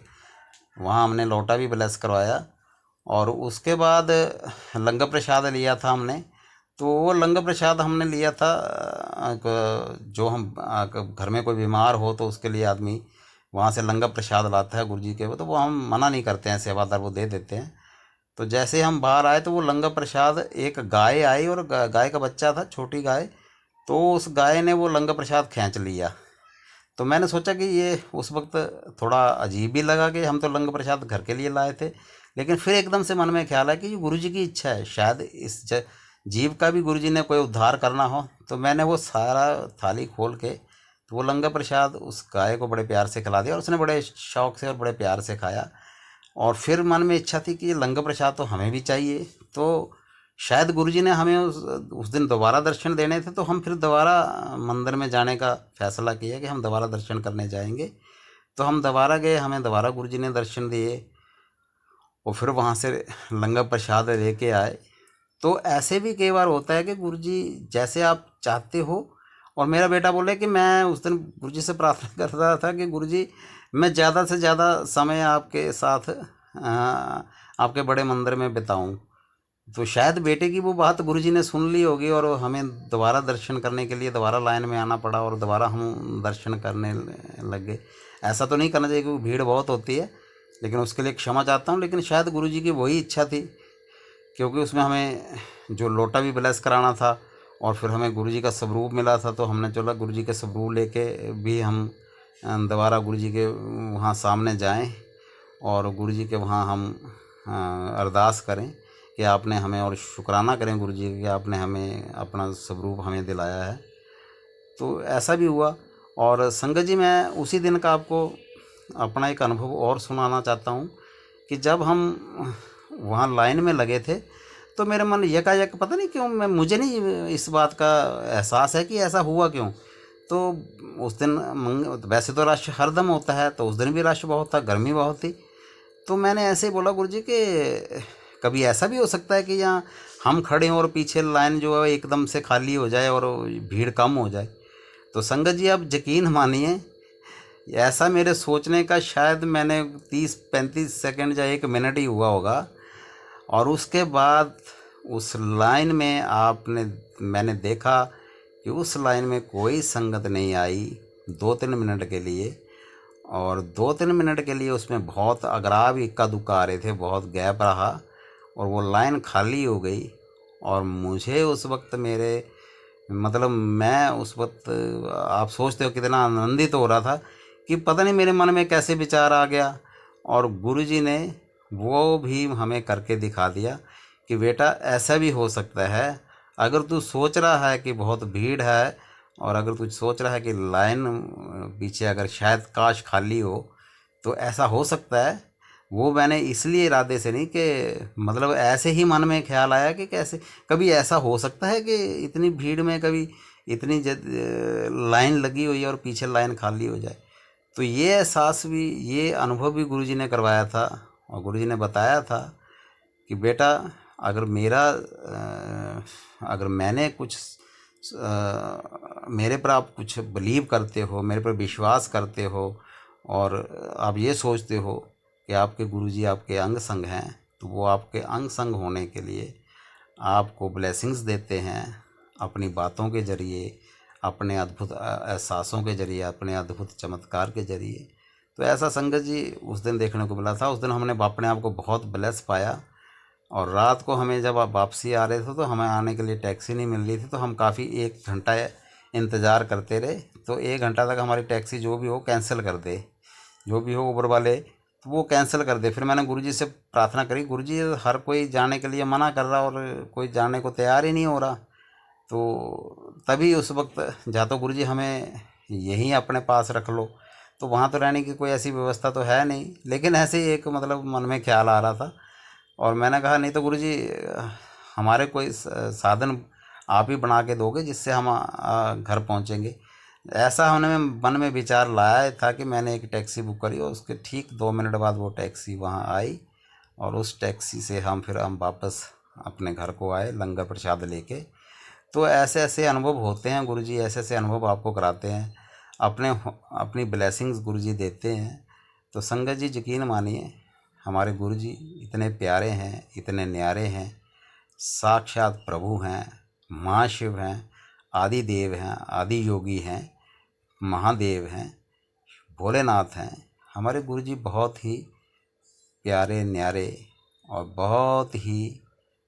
वहाँ हमने लौटा भी ब्लेस करवाया। और उसके बाद लंगर प्रसाद लिया था हमने। तो वो लंगर प्रसाद हमने लिया था, जो हम घर में कोई बीमार हो तो उसके लिए आदमी वहाँ से लंगर प्रसाद लाता है गुरुजी के, तो वो हम मना नहीं करते हैं, सेवादार वो दे देते हैं। तो जैसे हम बाहर आए तो वो लंगर प्रसाद, एक गाय आई और गाय का बच्चा था, छोटी गाय, तो उस गाय ने वो लंगर प्रसाद खींच लिया। तो मैंने सोचा कि ये उस वक्त थोड़ा अजीब भी लगा कि हम तो लंगर प्रसाद घर के लिए लाए थे, लेकिन फिर एकदम से मन में ख्याल है कि ये गुरुजी की इच्छा है, शायद इस जीव का भी गुरुजी ने कोई उद्धार करना हो। तो मैंने वो सारा थाली खोल के तो वो लंगर प्रसाद उस गाय को बड़े प्यार से खिला दिया और उसने बड़े शौक़ से और बड़े प्यार से खाया। और फिर मन में इच्छा थी कि ये लंगर प्रसाद तो हमें भी चाहिए। तो शायद गुरुजी ने हमें उस दिन दोबारा दर्शन देने थे, तो हम फिर दोबारा मंदिर में जाने का फैसला किया कि हम दोबारा दर्शन करने जाएंगे। तो हम दोबारा गए, हमें दोबारा गुरुजी ने दर्शन दिए और फिर वहाँ से लंगर प्रसाद लेके आए। तो ऐसे भी कई बार होता है कि गुरुजी जैसे आप चाहते हो। और मेरा बेटा बोले कि मैं उस दिन गुरुजी से प्रार्थना कर रहा था कि गुरुजी मैं ज़्यादा से ज़्यादा समय आपके साथ आपके बड़े मंदिर में बिताऊं। तो शायद बेटे की वो बात गुरुजी ने सुन ली होगी और हमें दोबारा दर्शन करने के लिए दोबारा लाइन में आना पड़ा और दोबारा हम दर्शन करने लग गए। ऐसा तो नहीं करना चाहिए क्योंकि भीड़ बहुत होती है, लेकिन उसके लिए क्षमा चाहता हूँ। लेकिन शायद गुरुजी की वही इच्छा थी, क्योंकि उसमें हमें जो लोटा भी ब्लेस कराना था और फिर हमें गुरुजी का स्वरूप मिला था, तो हमने चला गुरुजी के स्वरूप लेके भी हम दोबारा गुरुजी के वहाँ सामने जाएं और गुरुजी के वहाँ हम अरदास करें कि आपने हमें, और शुक्राना करें गुरुजी कि आपने हमें अपना स्वरूप हमें दिलाया है। तो ऐसा भी हुआ। और संगत जी, मैं उसी दिन का आपको अपना एक अनुभव और सुनाना चाहता हूँ कि जब हम वहाँ लाइन में लगे थे तो मेरे मन यकायक पता नहीं क्यों, मुझे नहीं इस बात का एहसास है कि ऐसा हुआ क्यों। तो उस दिन वैसे तो रश हरदम होता है, तो उस दिन भी रश बहुत था, गर्मी बहुत थी। तो मैंने ऐसे ही बोला गुरुजी कि कभी ऐसा भी हो सकता है कि यहाँ हम खड़े हों और पीछे लाइन जो है एकदम से खाली हो जाए और भीड़ कम हो जाए। तो संगत जी, आप यकीन मानिए, ऐसा मेरे सोचने का शायद मैंने 30-35 सेकंड या 1 मिनट ही हुआ होगा। और उसके बाद उस लाइन में मैंने देखा कि उस लाइन में कोई संगत नहीं आई 2-3 मिनट के लिए। और 2-3 मिनट के लिए उसमें बहुत अगराब इक्का दुक्का आ रहे थे, बहुत गैप रहा और वो लाइन खाली हो गई। और मुझे उस वक्त मतलब मैं उस वक्त, आप सोचते हो कितना आनंदित हो रहा था कि पता नहीं मेरे मन में कैसे विचार आ गया। और गुरुजी ने वो भी हमें करके दिखा दिया कि बेटा ऐसा भी हो सकता है। अगर तू सोच रहा है कि बहुत भीड़ है और अगर तू सोच रहा है कि लाइन पीछे अगर शायद काश खाली हो, तो ऐसा हो सकता है। वो मैंने इसलिए इरादे से नहीं कि मतलब ऐसे ही मन में ख्याल आया कि कैसे कभी ऐसा हो सकता है कि इतनी भीड़ में कभी इतनी लाइन लगी हुई है और पीछे लाइन खाली हो जाए। तो ये एहसास भी, ये अनुभव भी गुरुजी ने करवाया था। और गुरुजी ने बताया था कि बेटा अगर अगर मैंने कुछ मेरे पर आप कुछ बिलीव करते हो, मेरे पर विश्वास करते हो और आप ये सोचते हो कि आपके गुरुजी आपके अंग संग हैं, तो वो आपके अंग संग होने के लिए आपको ब्लेसिंग्स देते हैं अपनी बातों के ज़रिए, अपने अद्भुत एहसासों के ज़रिए, अपने अद्भुत चमत्कार के ज़रिए। तो ऐसा संगत जी उस दिन देखने को मिला था। उस दिन हमने अपने आप को बहुत ब्लेस पाया। और रात को हमें जब आप वापसी आ रहे थे तो हमें आने के लिए टैक्सी नहीं मिल रही थी, तो हम काफ़ी 1 घंटा इंतज़ार करते रहे। तो 1 घंटा तक हमारी टैक्सी जो भी हो कैंसिल कर दे, जो भी हो उबर वाले, तो वो कैंसिल कर दे। फिर मैंने गुरुजी से प्रार्थना करी, गुरुजी हर कोई जाने के लिए मना कर रहा और कोई जाने को तैयार ही नहीं हो रहा। तो तभी उस वक्त जा तो गुरुजी हमें यहीं अपने पास रख लो, तो वहाँ तो रहने की कोई ऐसी व्यवस्था तो है नहीं, लेकिन ऐसे ही एक मतलब मन में ख्याल आ रहा था। और मैंने कहा नहीं तो गुरुजी हमारे कोई साधन आप ही बना के दोगे जिससे हम घर पहुँचेंगे। ऐसा होने में मन में विचार लाया था कि मैंने एक टैक्सी बुक करी और उसके ठीक 2 मिनट बाद वो टैक्सी वहाँ आई और उस टैक्सी से हम वापस अपने घर को आए लंगर प्रसाद लेके। तो ऐसे ऐसे अनुभव होते हैं, गुरुजी ऐसे ऐसे अनुभव आपको कराते हैं, अपनी ब्लेसिंग्स गुरुजी देते हैं। तो संगत जी यकीन मानिए, हमारे गुरुजी इतने प्यारे हैं, इतने न्यारे हैं, साक्षात प्रभु हैं, महाशिव हैं, आदि देव हैं, आदि योगी हैं, महादेव हैं, भोलेनाथ हैं। हमारे गुरुजी बहुत ही प्यारे न्यारे और बहुत ही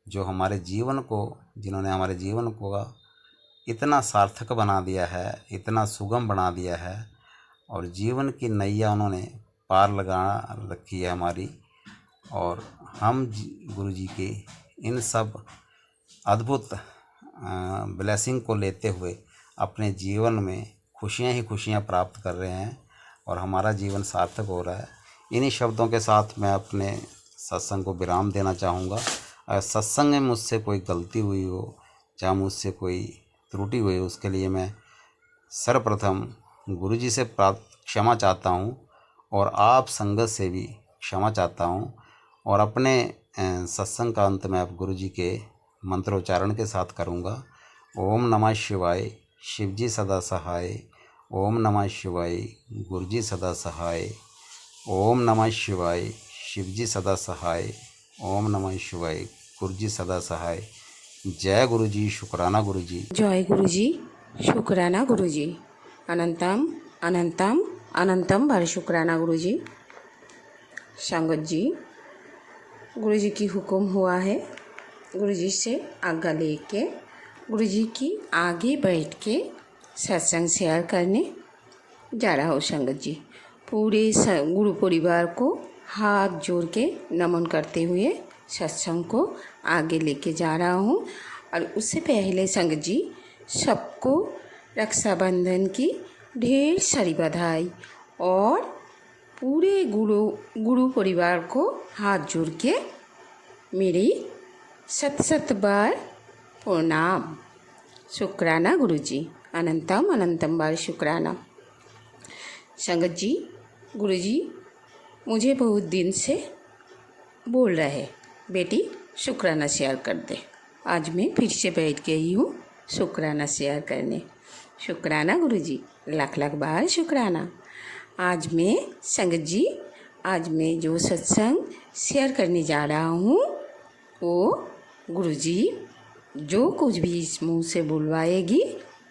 जिन्होंने हमारे जीवन को इतना सार्थक बना दिया है, इतना सुगम बना दिया है और जीवन की नैया उन्होंने पार लगा रखी है हमारी। और हम गुरुजी के इन सब अद्भुत ब्लेसिंग को लेते हुए अपने जीवन में खुशियां ही खुशियां प्राप्त कर रहे हैं और हमारा जीवन सार्थक हो रहा है। इन्हीं शब्दों के साथ मैं अपने सत्संग को विराम देना चाहूँगा। अगर सत्संग में मुझसे कोई गलती हुई हो या मुझसे कोई त्रुटि हुई हो, उसके लिए मैं सर्वप्रथम गुरुजी से क्षमा चाहता हूँ और आप संगत से भी क्षमा चाहता हूँ। और अपने सत्संग का अंत में आप गुरुजी के मंत्रोच्चारण के साथ करूँगा। ओम नमः शिवाय, शिवजी सदा सहाय। ओम नमः शिवाय, गुरुजी सदा सहाय। ओम नमः शिवाय, शिवजी सदा सहाय। ओम नमः शिवाय, गुरुजी सदा सहाय। जय गुरुजी, शुक्राना गुरुजी। जय गुरुजी, शुक्राना गुरुजी। अनंतम अनंतम अनंतम बार शुक्राना गुरुजी। संगत जी, गुरुजी की हुक्म हुआ है, गुरुजी से आज्ञा लेके गुरुजी की आगे बैठ के सत्संग शेयर करने जा रहा हूँ। संगत जी, पूरे गुरु परिवार को हाथ जोड़ के नमन करते हुए सत्संग को आगे लेके जा रहा हूँ। और उससे पहले संगत जी, सबको रक्षाबंधन की ढेर सारी बधाई और पूरे गुरु परिवार को हाथ जोड़ के मेरी सत बार प्रणाम। शुक्राना गुरुजी, अनंतम अनंतम बार शुक्राना। संगत जी, गुरुजी मुझे बहुत दिन से बोल रहे, बेटी शुक्राना शेयर कर दे। आज मैं फिर से बैठ गई हूँ शुक्राना शेयर करने। शुक्राना गुरुजी, लाख लाख बार शुक्राना। आज मैं संगत जी, आज मैं जो सत्संग शेयर करने जा रहा हूँ वो गुरुजी जो कुछ भी इस मुँह से बुलवाएगी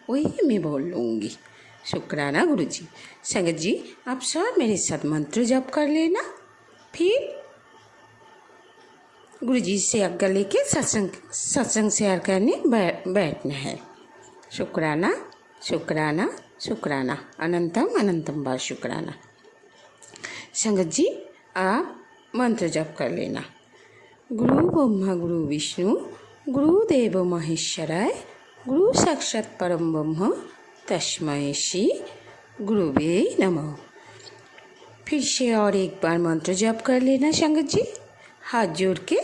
वही मैं बोल लूँगी। शुक्राना गुरुजी। संगत जी, आप सब मेरे साथ मंत्र जप कर लेना, फिर गुरुजी से आज्ञा लेके सत्संग शेयर करने बैठना है। शुक्राना शुक्राना शुक्राना, अनंतम अनंतम बार शुक्राना। संगत जी, आप मंत्र जप कर लेना। गुरु ब्रह्मा गुरु विष्णु गुरुदेव महेश्वराय, गुरु साक्षात परम ब्रह्म तस्मै श्री गुरुवे नमः। फिर से और एक बार मंत्र जप कर लेना संगत जी, हाथ जोड़ के।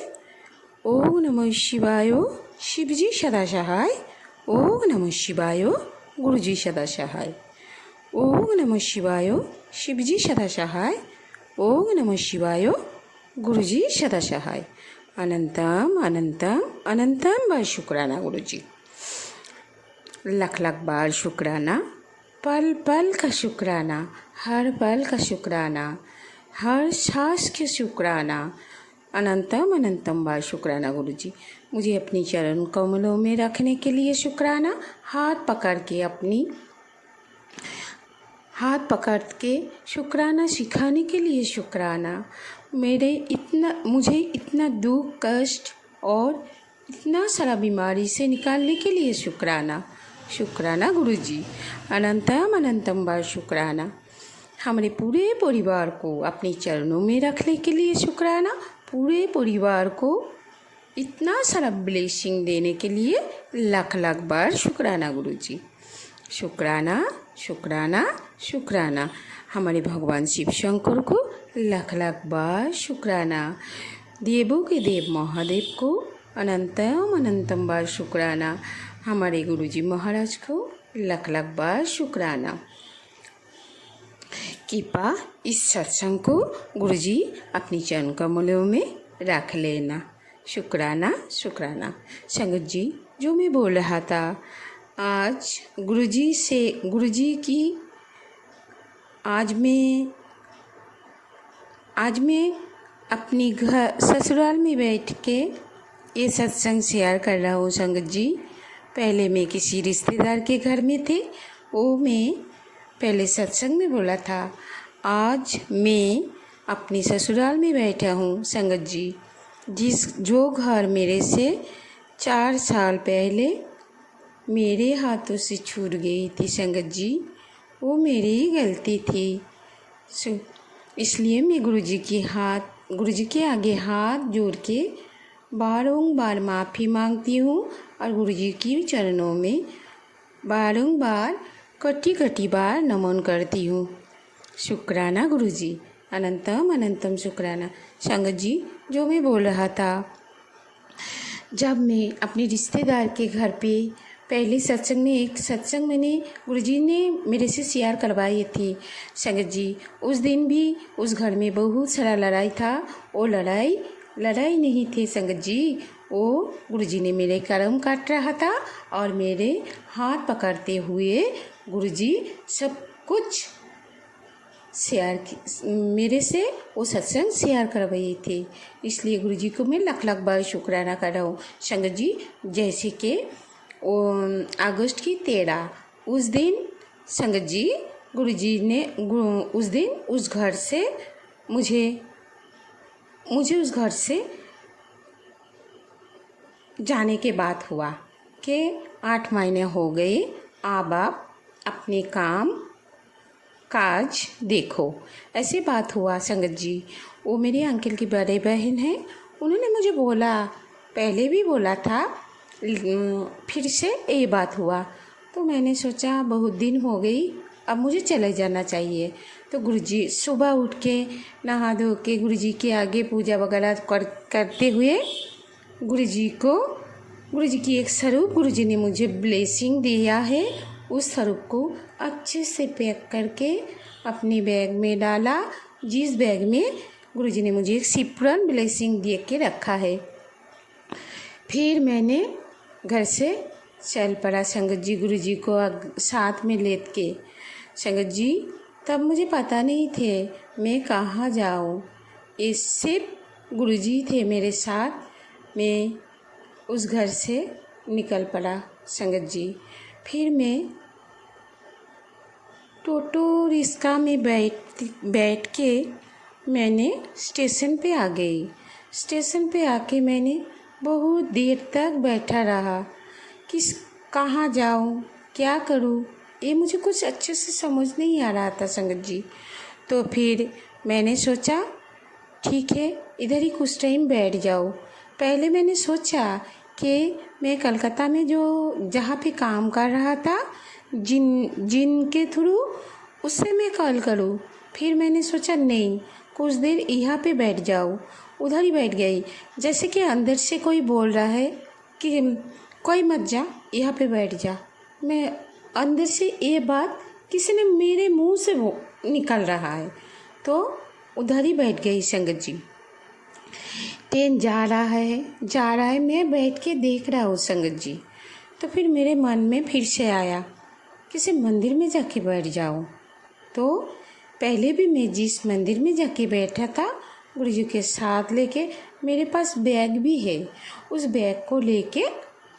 ओम नमः शिवाय, शिवजी सदा सहाय। ओम नमः शिवाय, गुरुजी सदा सहाय। ओम नमः शिवाय, शिवजी सदा सहाय। ओम नमः शिवाय, गुरुजी सदा सहाय। अनंतम अनंतम अनंतम बार शुक्राना गुरुजी। लाख लाख बार शुक्राना, पल पल का शुक्राना, हर पल का शुक्राना, हर सांस के शुक्राना। अनंतम अनंतम बार शुक्राना गुरुजी। मुझे अपनी चरण कमलों में रखने के लिए शुक्राना। हाथ पकड़ के शुक्राना सिखाने के लिए शुक्राना। मुझे इतना दुख कष्ट और इतना सारा बीमारी से निकालने के लिए शुक्राना। शुक्राना गुरुजी, अनंतम अनंतम बार शुक्राना। हमारे पूरे परिवार को अपने चरणों में रखने के लिए शुक्राना। पूरे परिवार को इतना सारा ब्लेसिंग देने के लिए लाख लाख बार शुक्राना गुरुजी। शुक्राना शुक्राना शुक्राना। हमारे भगवान शिव शंकर को लाख लाख बार शुक्राना। देवों के देव महादेव को अनंतम अनंतम बार शुक्राना। हमारे गुरुजी महाराज को लाख लाख बार शुक्राना। कृपा इस सत्संग को गुरुजी अपनी चरण कमलों में रख लेना। शुक्राना शुक्राना। संगत जी, जो मैं बोल रहा था, आज मैं अपनी ससुराल में बैठ के ये सत्संग शेयर कर रहा हूँ संगत जी। पहले मैं किसी रिश्तेदार के घर में थे, वो मैं पहले सत्संग में बोला था। आज मैं अपनी ससुराल में बैठा हूँ संगत जी। जो घर मेरे से 4 साल पहले मेरे हाथों से छूट गई थी संगत जी, वो मेरी ही गलती थी। इसलिए मैं गुरुजी के आगे हाथ जोड़ के बारंबार माफ़ी मांगती हूँ और गुरुजी की चरणों में बारंबार कटी बार नमन करती हूँ। शुक्राना गुरुजी, अनंतम अनंतम शुक्राना। संगत जी, जो मैं बोल रहा था, जब मैं अपने रिश्तेदार के घर पे पहले एक सत्संग मैंने गुरुजी ने मेरे से शेयर करवाई थी संगत जी। उस दिन भी उस घर में बहुत सारा लड़ाई था। वो लड़ाई नहीं थी संगत जी, वो गुरुजी ने मेरे कर्म काट रहा था और मेरे हाथ पकड़ते हुए गुरुजी सब कुछ मेरे से वो सत्संग शेयर करवाए थे। इसलिए गुरुजी को मैं लाख लाख बार शुक्राना कर रहा हूँ। संगत जी, जैसे कि अगस्त की 13 उस दिन संगत जी गुरुजी ने उस दिन उस घर से मुझे उस घर से जाने के बाद हुआ कि 8 महीने हो गए, अब आप अपने काम काज देखो। ऐसी बात हुआ संगत जी। वो मेरे अंकल की बड़ी बहन है, उन्होंने मुझे बोला, पहले भी बोला था, फिर से ये बात हुआ। तो मैंने सोचा बहुत दिन हो गई, अब मुझे चले जाना चाहिए। तो गुरुजी सुबह उठ के नहा धो के गुरुजी के आगे पूजा वगैरह करते हुए गुरुजी की एक स्वरूप गुरुजी ने मुझे ब्लेसिंग दिया है। उस स्वरूप को अच्छे से पैक करके अपने बैग में डाला, जिस बैग में गुरुजी ने मुझे एक सिपरन ब्लेसिंग दे के रखा है। फिर मैंने घर से चल पड़ा संगत जी, गुरुजी को साथ में लेट के। संगत जी, तब मुझे पता नहीं थे मैं कहाँ जाऊँ, सिर्फ गुरुजी थे मेरे साथ। मैं उस घर से निकल पड़ा संगत जी। फिर मैं टोटो रिक्शा में बैठ के मैंने स्टेशन पे आ गई। स्टेशन पे आके मैंने बहुत देर तक बैठा रहा कि कहाँ जाऊँ, क्या करूँ, ये मुझे कुछ अच्छे से समझ नहीं आ रहा था संगत जी। तो फिर मैंने सोचा ठीक है, इधर ही कुछ टाइम बैठ जाओ। पहले मैंने सोचा कि मैं कलकत्ता में जहाँ पे काम कर रहा था, जिनके थ्रू उससे मैं कॉल करूँ। फिर मैंने सोचा नहीं, कुछ देर यहाँ पे बैठ जाओ। उधर ही बैठ गई। जैसे कि अंदर से कोई बोल रहा है कि कोई मत जा, यहाँ पे बैठ जा। मैं अंदर से ये बात किसी ने मेरे मुंह से वो निकल रहा है, तो उधर ही बैठ गई संगत जी। ट्रेन जा रहा है, मैं बैठ के देख रहा हूँ संगत जी। तो फिर मेरे मन में फिर से आया किसी मंदिर में जाके बैठ जाऊँ। तो पहले भी मैं जिस मंदिर में जाके बैठा था गुरुजी के साथ लेके, मेरे पास बैग भी है, उस बैग को लेके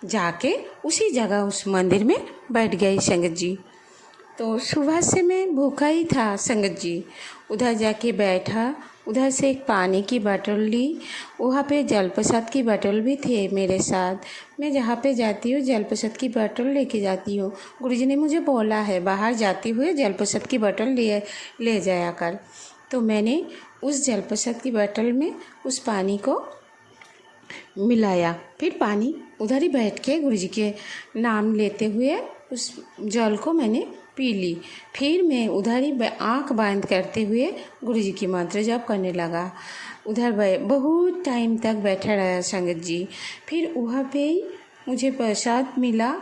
जाके उसी जगह उस मंदिर में बैठ गई संगत जी। तो सुबह से मैं भूखा ही था संगत जी। उधर जाके बैठा, उधर से एक पानी की बोतल ली, वहाँ पे जल प्रसाद की बोतल भी थे मेरे साथ। मैं जहाँ पे जाती हूँ जल प्रसाद की बोतल लेके जाती हूँ। गुरुजी ने मुझे बोला है बाहर जाते हुए जल प्रसाद की बोतल ले जाया कर। तो मैंने उस जल प्रसाद की बोतल में उस पानी को मिलाया। फिर पानी उधर ही बैठ के गुरुजी के नाम लेते हुए उस जल को मैंने पी ली। फिर मैं उधर ही आँख बंद करते हुए गुरुजी की मंत्र जप करने लगा। उधर बहुत टाइम तक बैठा रहा संगत जी। फिर वहाँ पे ही मुझे प्रसाद मिला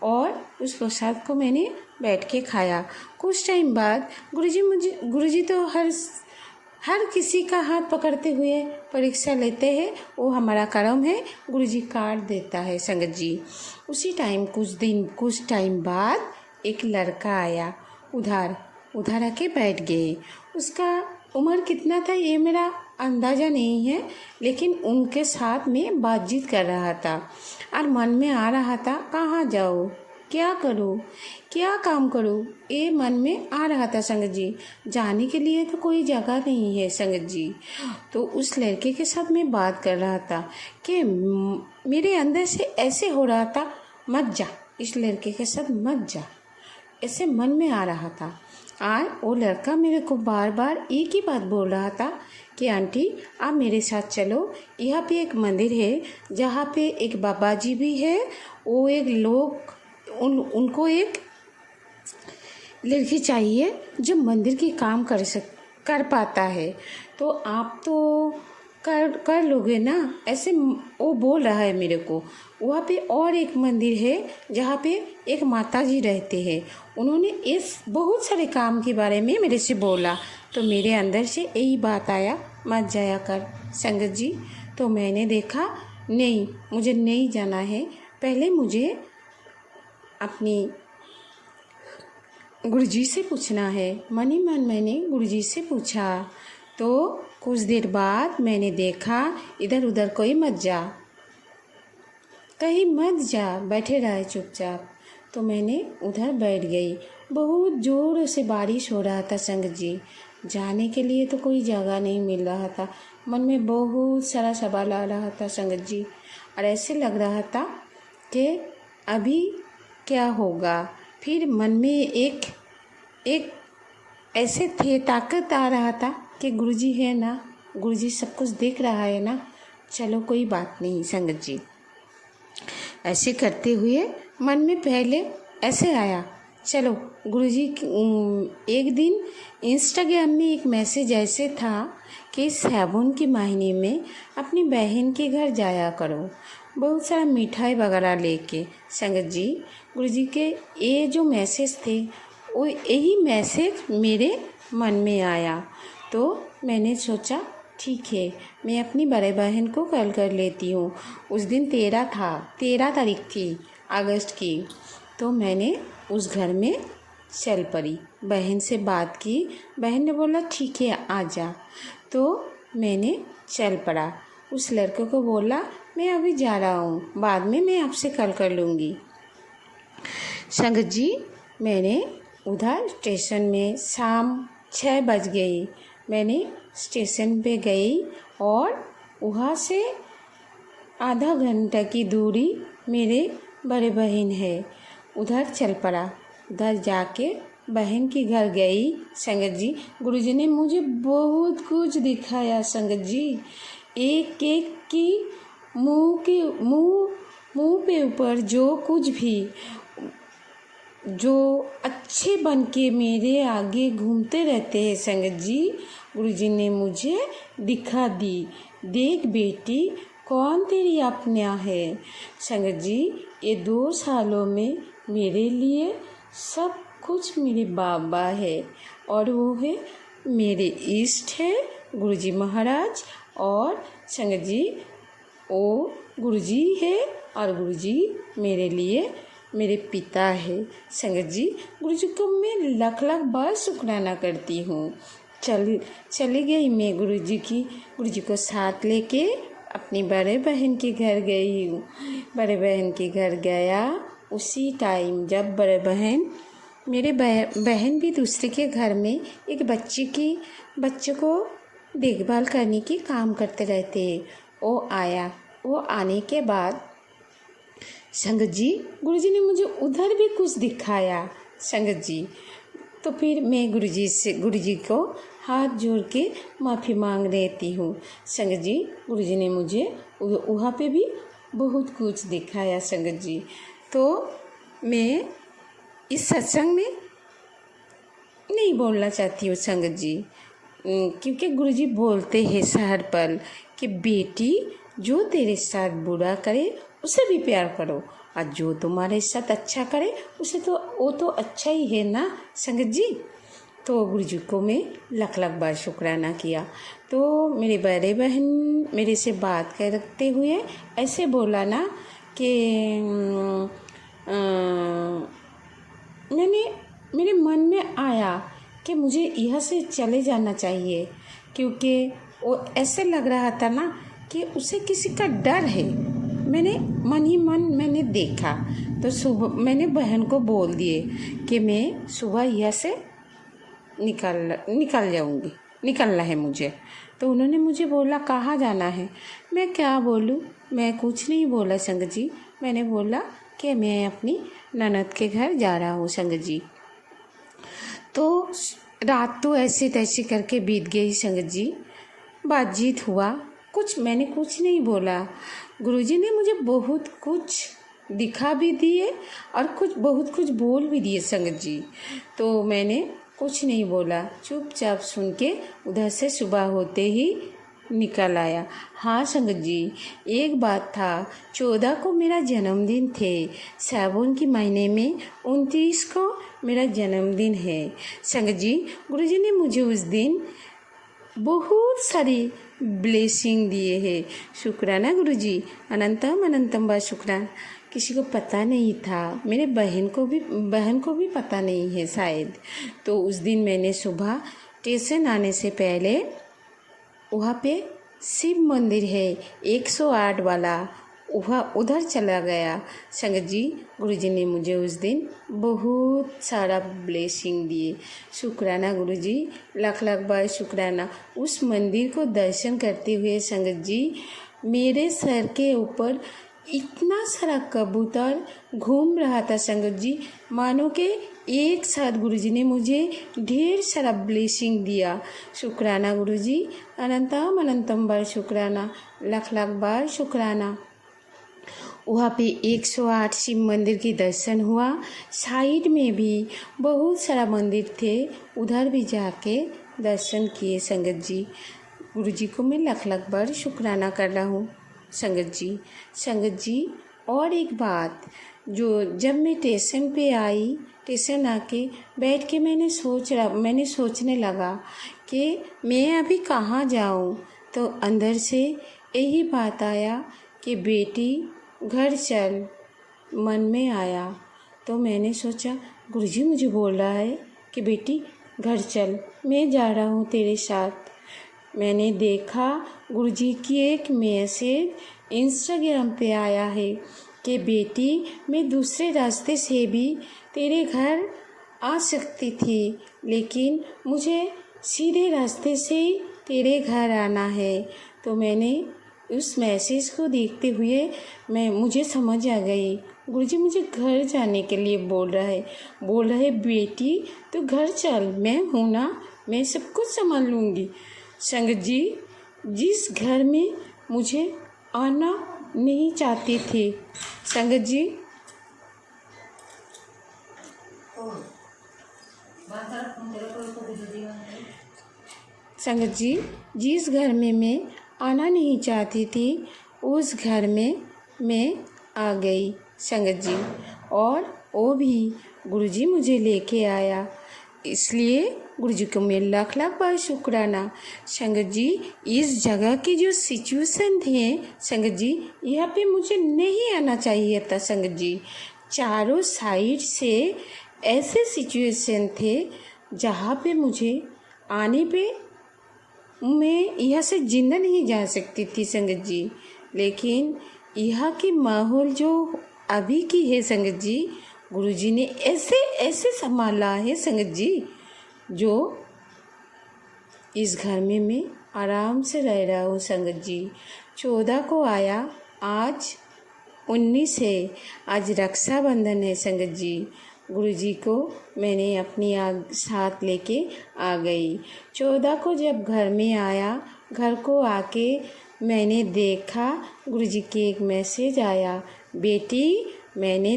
और उस प्रसाद को मैंने बैठ के खाया। कुछ टाइम बाद गुरुजी तो हर किसी का हाथ पकड़ते हुए परीक्षा लेते हैं, वो हमारा कर्म है, गुरुजी काट देता है संगत जी। उसी टाइम कुछ टाइम बाद एक लड़का आया, उधर आके बैठ गए। उसका उम्र कितना था ये मेरा अंदाज़ा नहीं है, लेकिन उनके साथ में बातचीत कर रहा था और मन में आ रहा था कहाँ जाऊँ, क्या करूँ, क्या काम करूँ, ये मन में आ रहा था संगत जी। जाने के लिए तो कोई जगह नहीं है संगत जी। तो उस लड़के के साथ मैं बात कर रहा था कि मेरे अंदर से ऐसे हो रहा था मत जा, इस लड़के के साथ मत जा, ऐसे मन में आ रहा था। और वो लड़का मेरे को बार बार एक ही बात बोल रहा था कि आंटी आप मेरे साथ चलो, यहाँ पे एक मंदिर है जहाँ पे एक बाबा जी भी है, वो एक लोग उनको एक लड़की चाहिए जो मंदिर की काम कर पाता है, तो आप तो कर लोगे ना, ऐसे वो बोल रहा है मेरे को। वहाँ पे और एक मंदिर है जहाँ पे एक माता जी रहते हैं, उन्होंने इस बहुत सारे काम के बारे में मेरे से बोला। तो मेरे अंदर से यही बात आया मत जाया कर संगत जी। तो मैंने देखा नहीं, मुझे नहीं जाना है। पहले मुझे अपनी गुरुजी से पूछना है। मन ही मन मैंने गुरुजी से पूछा। तो कुछ देर बाद मैंने देखा इधर उधर कोई मत जा, कहीं मत जा, बैठे रहे चुपचाप। तो मैंने उधर बैठ गई। बहुत ज़ोर से बारिश हो रहा था संगत जी। जाने के लिए तो कोई जगह नहीं मिल रहा था। मन में बहुत सारा सवाल आ रहा था संगत जी, और ऐसे लग रहा था कि अभी क्या होगा। फिर मन में एक ऐसे थे ताकत आ रहा था कि गुरुजी है ना, गुरुजी सब कुछ देख रहा है ना, चलो कोई बात नहीं संगत जी। ऐसे करते हुए मन में पहले ऐसे आया, चलो गुरुजी एक दिन इंस्टाग्राम में एक मैसेज ऐसे था कि सावन के महीने में अपनी बहन के घर जाया करो, बहुत सारा मिठाई वगैरह लेके। संगत जी, गुरुजी के ये जो मैसेज थे वो यही मैसेज मेरे मन में आया। तो मैंने सोचा ठीक है, मैं अपनी बड़े बहन को कॉल कर लेती हूँ। उस दिन 13 तारीख थी अगस्त की। तो मैंने उस घर में चल पड़ी, बहन से बात की। बहन ने बोला ठीक है आ जा। तो मैंने चल पड़ा। उस लड़के को बोला मैं अभी जा रहा हूँ, बाद में मैं आपसे कॉल कर लूँगी। संगत जी, मैंने उधर स्टेशन में शाम 6 बज गई। मैंने स्टेशन पे गई और वहाँ से आधा घंटा की दूरी मेरे बड़े बहन है, उधर चल पड़ा। उधर जाके बहन के घर गई। संगत जी, गुरुजी ने मुझे बहुत कुछ दिखाया संगत जी। एक एक की मुंह पे ऊपर जो कुछ भी जो अच्छे बन के मेरे आगे घूमते रहते हैं संगत जी, गुरुजी ने मुझे दिखा दी। देख बेटी, कौन तेरी अपना है। संगत जी, ये 2 सालों में मेरे लिए सब कुछ मेरे बाबा है, और वो है मेरे इष्ट है गुरुजी महाराज। और संगत जी, वो गुरुजी है और गुरुजी मेरे लिए मेरे पिता है। संगत जी, गुरुजी को मैं लाख लाख बार शुक्राना करती हूँ। चली गई मैं गुरुजी को साथ लेके अपनी बड़े बहन के घर गई हूँ। बड़े बहन के घर गया उसी टाइम जब मेरे बहन भी दूसरे के घर में एक बच्चे को देखभाल करने की काम करते रहते हैं। वो आया। वो आने के बाद संगत जी, गुरुजी ने मुझे उधर भी कुछ दिखाया संगत जी। तो फिर मैं गुरुजी को हाथ जोड़ के माफ़ी मांग लेती हूँ। संगत जी, गुरुजी ने मुझे वहाँ पे भी बहुत कुछ दिखाया संगत जी। तो मैं इस सत्संग में नहीं बोलना चाहती हूँ संगत जी, क्योंकि गुरुजी बोलते हैं हर पल कि बेटी, जो तेरे साथ बुरा करे उसे भी प्यार करो, और जो तुम्हारे साथ अच्छा करे उसे तो वो तो अच्छा ही है ना संगत जी। तो गुरुजी को मैं लाख लाख बार शुक्राना किया। तो मेरी बड़े बहन मेरे से बात करते हुए ऐसे बोला ना कि मेरे मन में आया कि मुझे यहाँ से चले जाना चाहिए, क्योंकि वो ऐसे लग रहा था ना कि उसे किसी का डर है। मैंने मन ही मन मैंने देखा। तो सुबह मैंने बहन को बोल दिए कि मैं सुबह यहाँ से निकल जाऊँगी, निकलना है मुझे। तो उन्होंने मुझे बोला कहाँ जाना है। मैं क्या बोलूँ, मैं कुछ नहीं बोला संगत जी। मैंने बोला कि मैं अपनी ननद के घर जा रहा हूँ संगत जी। तो रात तो ऐसे तैसे करके बीत गई संगत जी। बातचीत हुआ, मैंने कुछ नहीं बोला। गुरुजी ने मुझे बहुत कुछ दिखा भी दिए और बहुत कुछ बोल भी दिए संगत जी। तो मैंने कुछ नहीं बोला, चुपचाप सुन के उधर से सुबह होते ही निकल आया। हाँ संगत जी, एक बात था, 14 को मेरा जन्मदिन थे। सावन के महीने में 29 को मेरा जन्मदिन है संगत जी। गुरुजी ने मुझे उस दिन बहुत सारी ब्लेसिंग दिए हैं। शुक्राना गुरुजी, अनंतम अनंतम बार शुक्राना। किसी को पता नहीं था, मेरे बहन को भी पता नहीं है शायद। तो उस दिन मैंने सुबह स्टेशन आने से पहले वहाँ पे शिव मंदिर है 108 वाला, वहाँ उधर चला गया। संगत जी, गुरुजी ने मुझे उस दिन बहुत सारा ब्लेसिंग दिए। शुक्राना गुरुजी, लाख लाख बार शुक्राना। उस मंदिर को दर्शन करते हुए संगत जी, मेरे सर के ऊपर इतना सारा कबूतर घूम रहा था संगत जी, मानो के एक साथ गुरुजी ने मुझे ढेर सारा ब्लेसिंग दिया। शुक्राना गुरुजी, अनंतम अनंतम बार शुक्राना, लाख लाख बार शुक्राना। वहाँ पे 108 शिव मंदिर के दर्शन हुआ। साइड में भी बहुत सारा मंदिर थे, उधर भी जाके दर्शन किए संगत जी। गुरुजी को मैं लाख लाख बार शुक्राना कर रहा हूँ संगत जी। और एक बात, जो जब मैं स्टेशन पे आई, स्टेशन आके बैठ के मैंने सोचने लगा कि मैं अभी कहाँ जाऊँ, तो अंदर से यही बात आया कि बेटी घर चल, मन में आया। तो मैंने सोचा गुरुजी मुझे बोल रहा है कि बेटी घर चल, मैं जा रहा हूँ तेरे साथ। मैंने देखा गुरुजी की एक मैसेज इंस्टाग्राम पे आया है कि बेटी मैं दूसरे रास्ते से भी तेरे घर आ सकती थी, लेकिन मुझे सीधे रास्ते से ही तेरे घर आना है। तो मैंने उस मैसेज को देखते हुए मुझे समझ आ गई, गुरुजी मुझे घर जाने के लिए बोल रहा है बेटी तो घर चल, मैं हूँ ना, मैं सब कुछ संभाल लूँगी। संगत जी, जिस घर में मुझे आना नहीं चाहते थे संगत जी, जिस घर में मैं आना नहीं चाहती थी उस घर में मैं आ गई संगत जी। और वो भी गुरुजी मुझे लेके आया, इसलिए गुरुजी को मैं लाख लाख बार शुक्राना। संगत जी, इस जगह की जो सिचुएशन थे संगत जी, यहाँ पे मुझे नहीं आना चाहिए था संगत जी। चारों साइड से ऐसे सिचुएशन थे जहाँ पे मुझे आने पे मैं यहाँ से जिंदा नहीं जा सकती थी संगत जी। लेकिन यहाँ की माहौल जो अभी की है संगत जी, गुरुजी ने ऐसे ऐसे संभाला है संगत जी, जो इस घर में मैं आराम से रह रहा हूँ संगत जी। 14 को आया, आज 19 है, आज रक्षाबंधन है संगत जी। गुरुजी को मैंने अपनी साथ लेके आ गई। 14 को जब घर में आया, घर को आके मैंने देखा गुरुजी के एक मैसेज आया, बेटी मैंने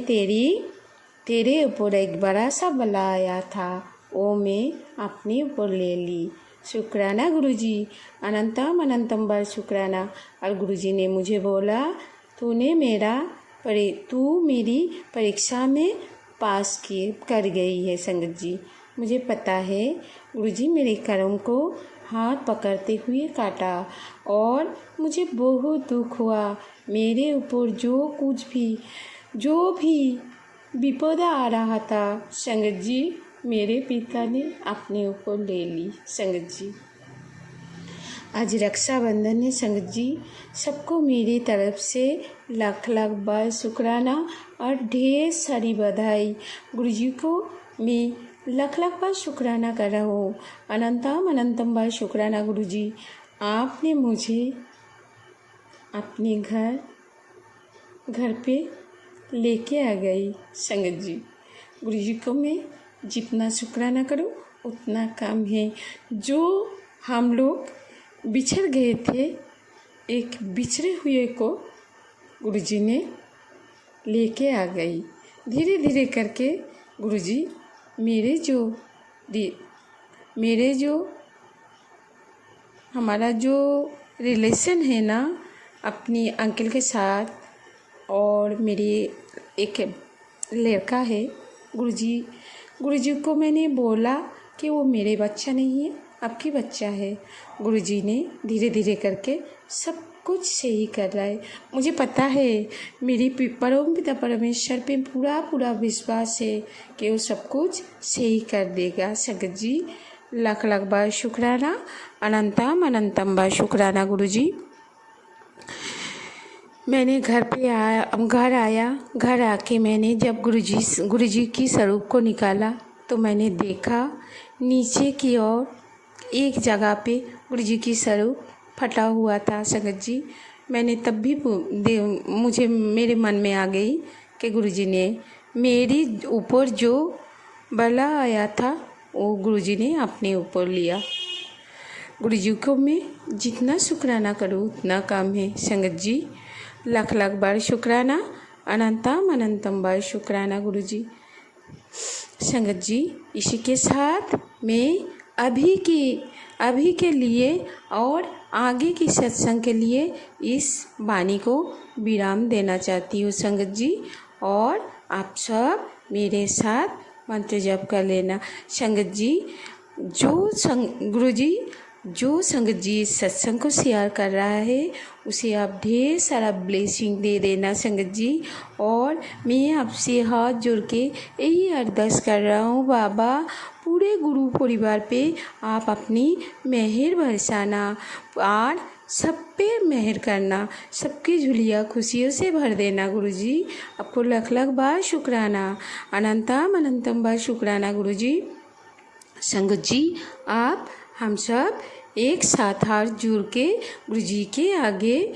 तेरे ऊपर एक बड़ा सा बला आया था, वो मैं अपने ऊपर ले ली। शुक्राना गुरुजी, अनंतम अनंतम बार शुक्राना। और गुरुजी ने मुझे बोला तू मेरी परीक्षा में पास कर गई है संगत जी। मुझे पता है गुरुजी मेरे कर्म को हाथ पकड़ते हुए काटा और मुझे बहुत दुख हुआ। मेरे ऊपर जो भी विपदा आ रहा था संगत जी, मेरे पिता ने अपने ऊपर ले ली संगत जी। आज रक्षाबंधन है संगत जी, सबको मेरी तरफ से लाख लाख बार शुक्राना और ढेर सारी बधाई। गुरुजी को मैं लाख लाख बार शुक्राना कर रहा हूँ, अनंतम अनंतम बार शुक्राना गुरुजी। आपने मुझे अपने घर पे लेके आ गई संगत जी। गुरुजी को मैं जितना शुक्राना करूँ उतना कम है। जो हम लोग बिछड़ गए थे, एक बिछड़े हुए को गुरुजी ने लेके आ गई। धीरे धीरे करके गुरुजी हमारा जो रिलेशन है ना अपनी अंकल के साथ, और मेरी एक लड़का है, गुरुजी को मैंने बोला कि वो मेरे बच्चा नहीं है, आपकी बच्चा है। गुरुजी ने धीरे धीरे करके सब कुछ सही कर रहा है। मुझे पता है, मेरी परम पिता परमेश्वर पे पूरा पूरा विश्वास है कि वो सब कुछ सही कर देगा। संगत जी, लाख लाख बार शुक्राना, अनंतम अनंतम बार शुक्राना गुरुजी। मैंने घर आया। घर आके मैंने जब गुरुजी की स्वरूप को निकाला तो मैंने देखा नीचे की ओर एक जगह पे गुरुजी की स्वरूप फटा हुआ था। संगत जी, मैंने तब भी मुझे मेरे मन में आ गई कि गुरुजी ने मेरी ऊपर जो बला आया था वो गुरुजी ने अपने ऊपर लिया। गुरुजी को मैं जितना शुक्राना करूँ उतना कम है। संगत जी, लाख लाख बार शुक्राना, अनंतम अनंतम बार शुक्राना गुरुजी। संगत जी, इसी के साथ मैं अभी के लिए और आगे की सत्संग के लिए इस वाणी को विराम देना चाहती हूँ संगत जी। और आप सब मेरे साथ मंत्र जप कर लेना। संगत जी, गुरुजी जो संगत जी इस सत्संग को शेयर कर रहा है उसे आप ढेर सारा ब्लेसिंग दे देना संगत जी। और मैं आपसे हाथ जोड़ के यही अरदास कर रहा हूँ, बाबा पूरे गुरु परिवार पे आप अपनी मेहर बरसाना और सब पे मेहर करना, सबकी झुलिया खुशियों से भर देना गुरुजी। आपको लाख लाख बार शुक्राना, अनंतम अनंतम बार शुक्राना गुरुजी। संगत जी, आप हम सब एक साथ हाथ जोड़ के गुरुजी के आगे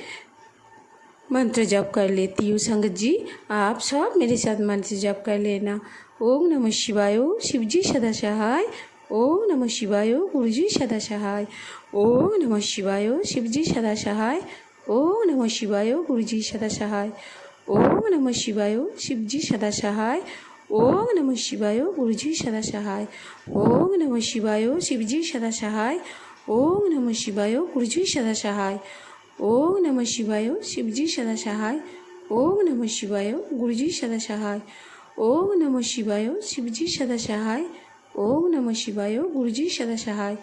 मंत्र जप कर लेती हूँ। संगत जी, आप सब मेरे साथ मंत्र जप कर लेना। ओम नमः शिवाय, शिवजी सदा सहाय। ओम नमः शिवाय, गुरुजी सदा सहाय। ओम नमः शिवाय, शिवजी सदा सहाय। ओम नमः शिवाय, गुरुजी सदा सहाय। ओम नमः शिवाय, शिवजी सदा सहाय। ओम नमः शिवाय, गुरुजी सदा सहाय। ओम नमः शिवाय, शिवजी सदा सहाय। ओम नमः शिवाय, गुरुजी सदा सहाय। ओम नमः शिवाय, शिवजी सदा सहाय। ओम नमः शिवाय, गुरुजी सदा सहाय। ओम नमः शिवाय, शिवजी सदा सहाय। ओम नमः शिवाय, गुरुजी सदा सहाय।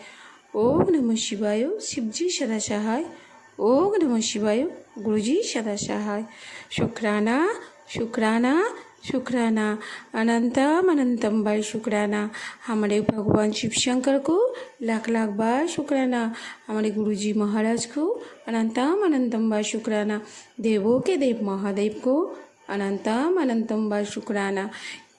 ओम नमः शिवाय, शिवजी सदा सहाय। ओम नमः शिवाय, गुरुजी सदा सहाय। शुक्राना शुक्राना शुक्राना, अनंतम अनंतम बार शुक्राना। हमारे भगवान शिव शंकर को लाख लाख बार शुक्राना। हमारे गुरुजी महाराज को अनंतम अनंतम बार शुक्राना। देवों के देव महादेव को अनंतम अनंतम बार शुक्राना।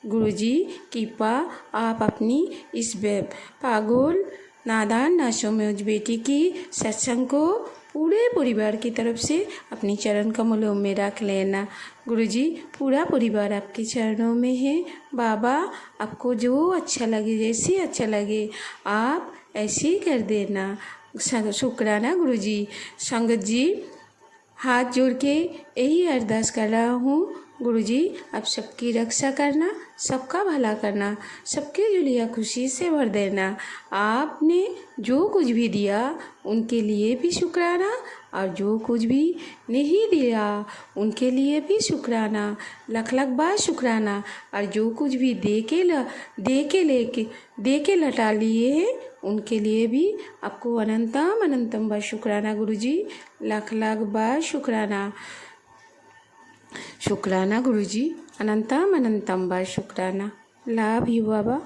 गुरुजी कृपा आप अपनी इस पागल नादान नासमझ बेटी की सत्संग को पूरे परिवार की तरफ से अपनी चरण कमलों में रख लेना। गुरुजी, पूरा परिवार आपके चरणों में है। बाबा, आपको जो अच्छा लगे, जैसे अच्छा लगे आप ऐसे ही कर देना। शुक्राना गुरुजी। संगत जी, हाथ जोड़ के यही अरदास कर रहा हूँ, गुरुजी आप सबकी रक्षा करना, सबका भला करना, सबके जुलिया खुशी से भर देना। आपने जो कुछ भी दिया उनके लिए भी शुक्राना, और जो कुछ भी नहीं दिया उनके लिए भी शुक्राना, लाख लाख बार शुक्राना। और जो कुछ भी दे के लौटा लिए हैं उनके लिए भी आपको अनंतम अनंतम बार शुक्राना गुरुजी। लाख लाख बार शुक्राना। शुक्राना गुरुजी, अनंतम अनंतम बार शुक्राना। लाभ यू बाबा।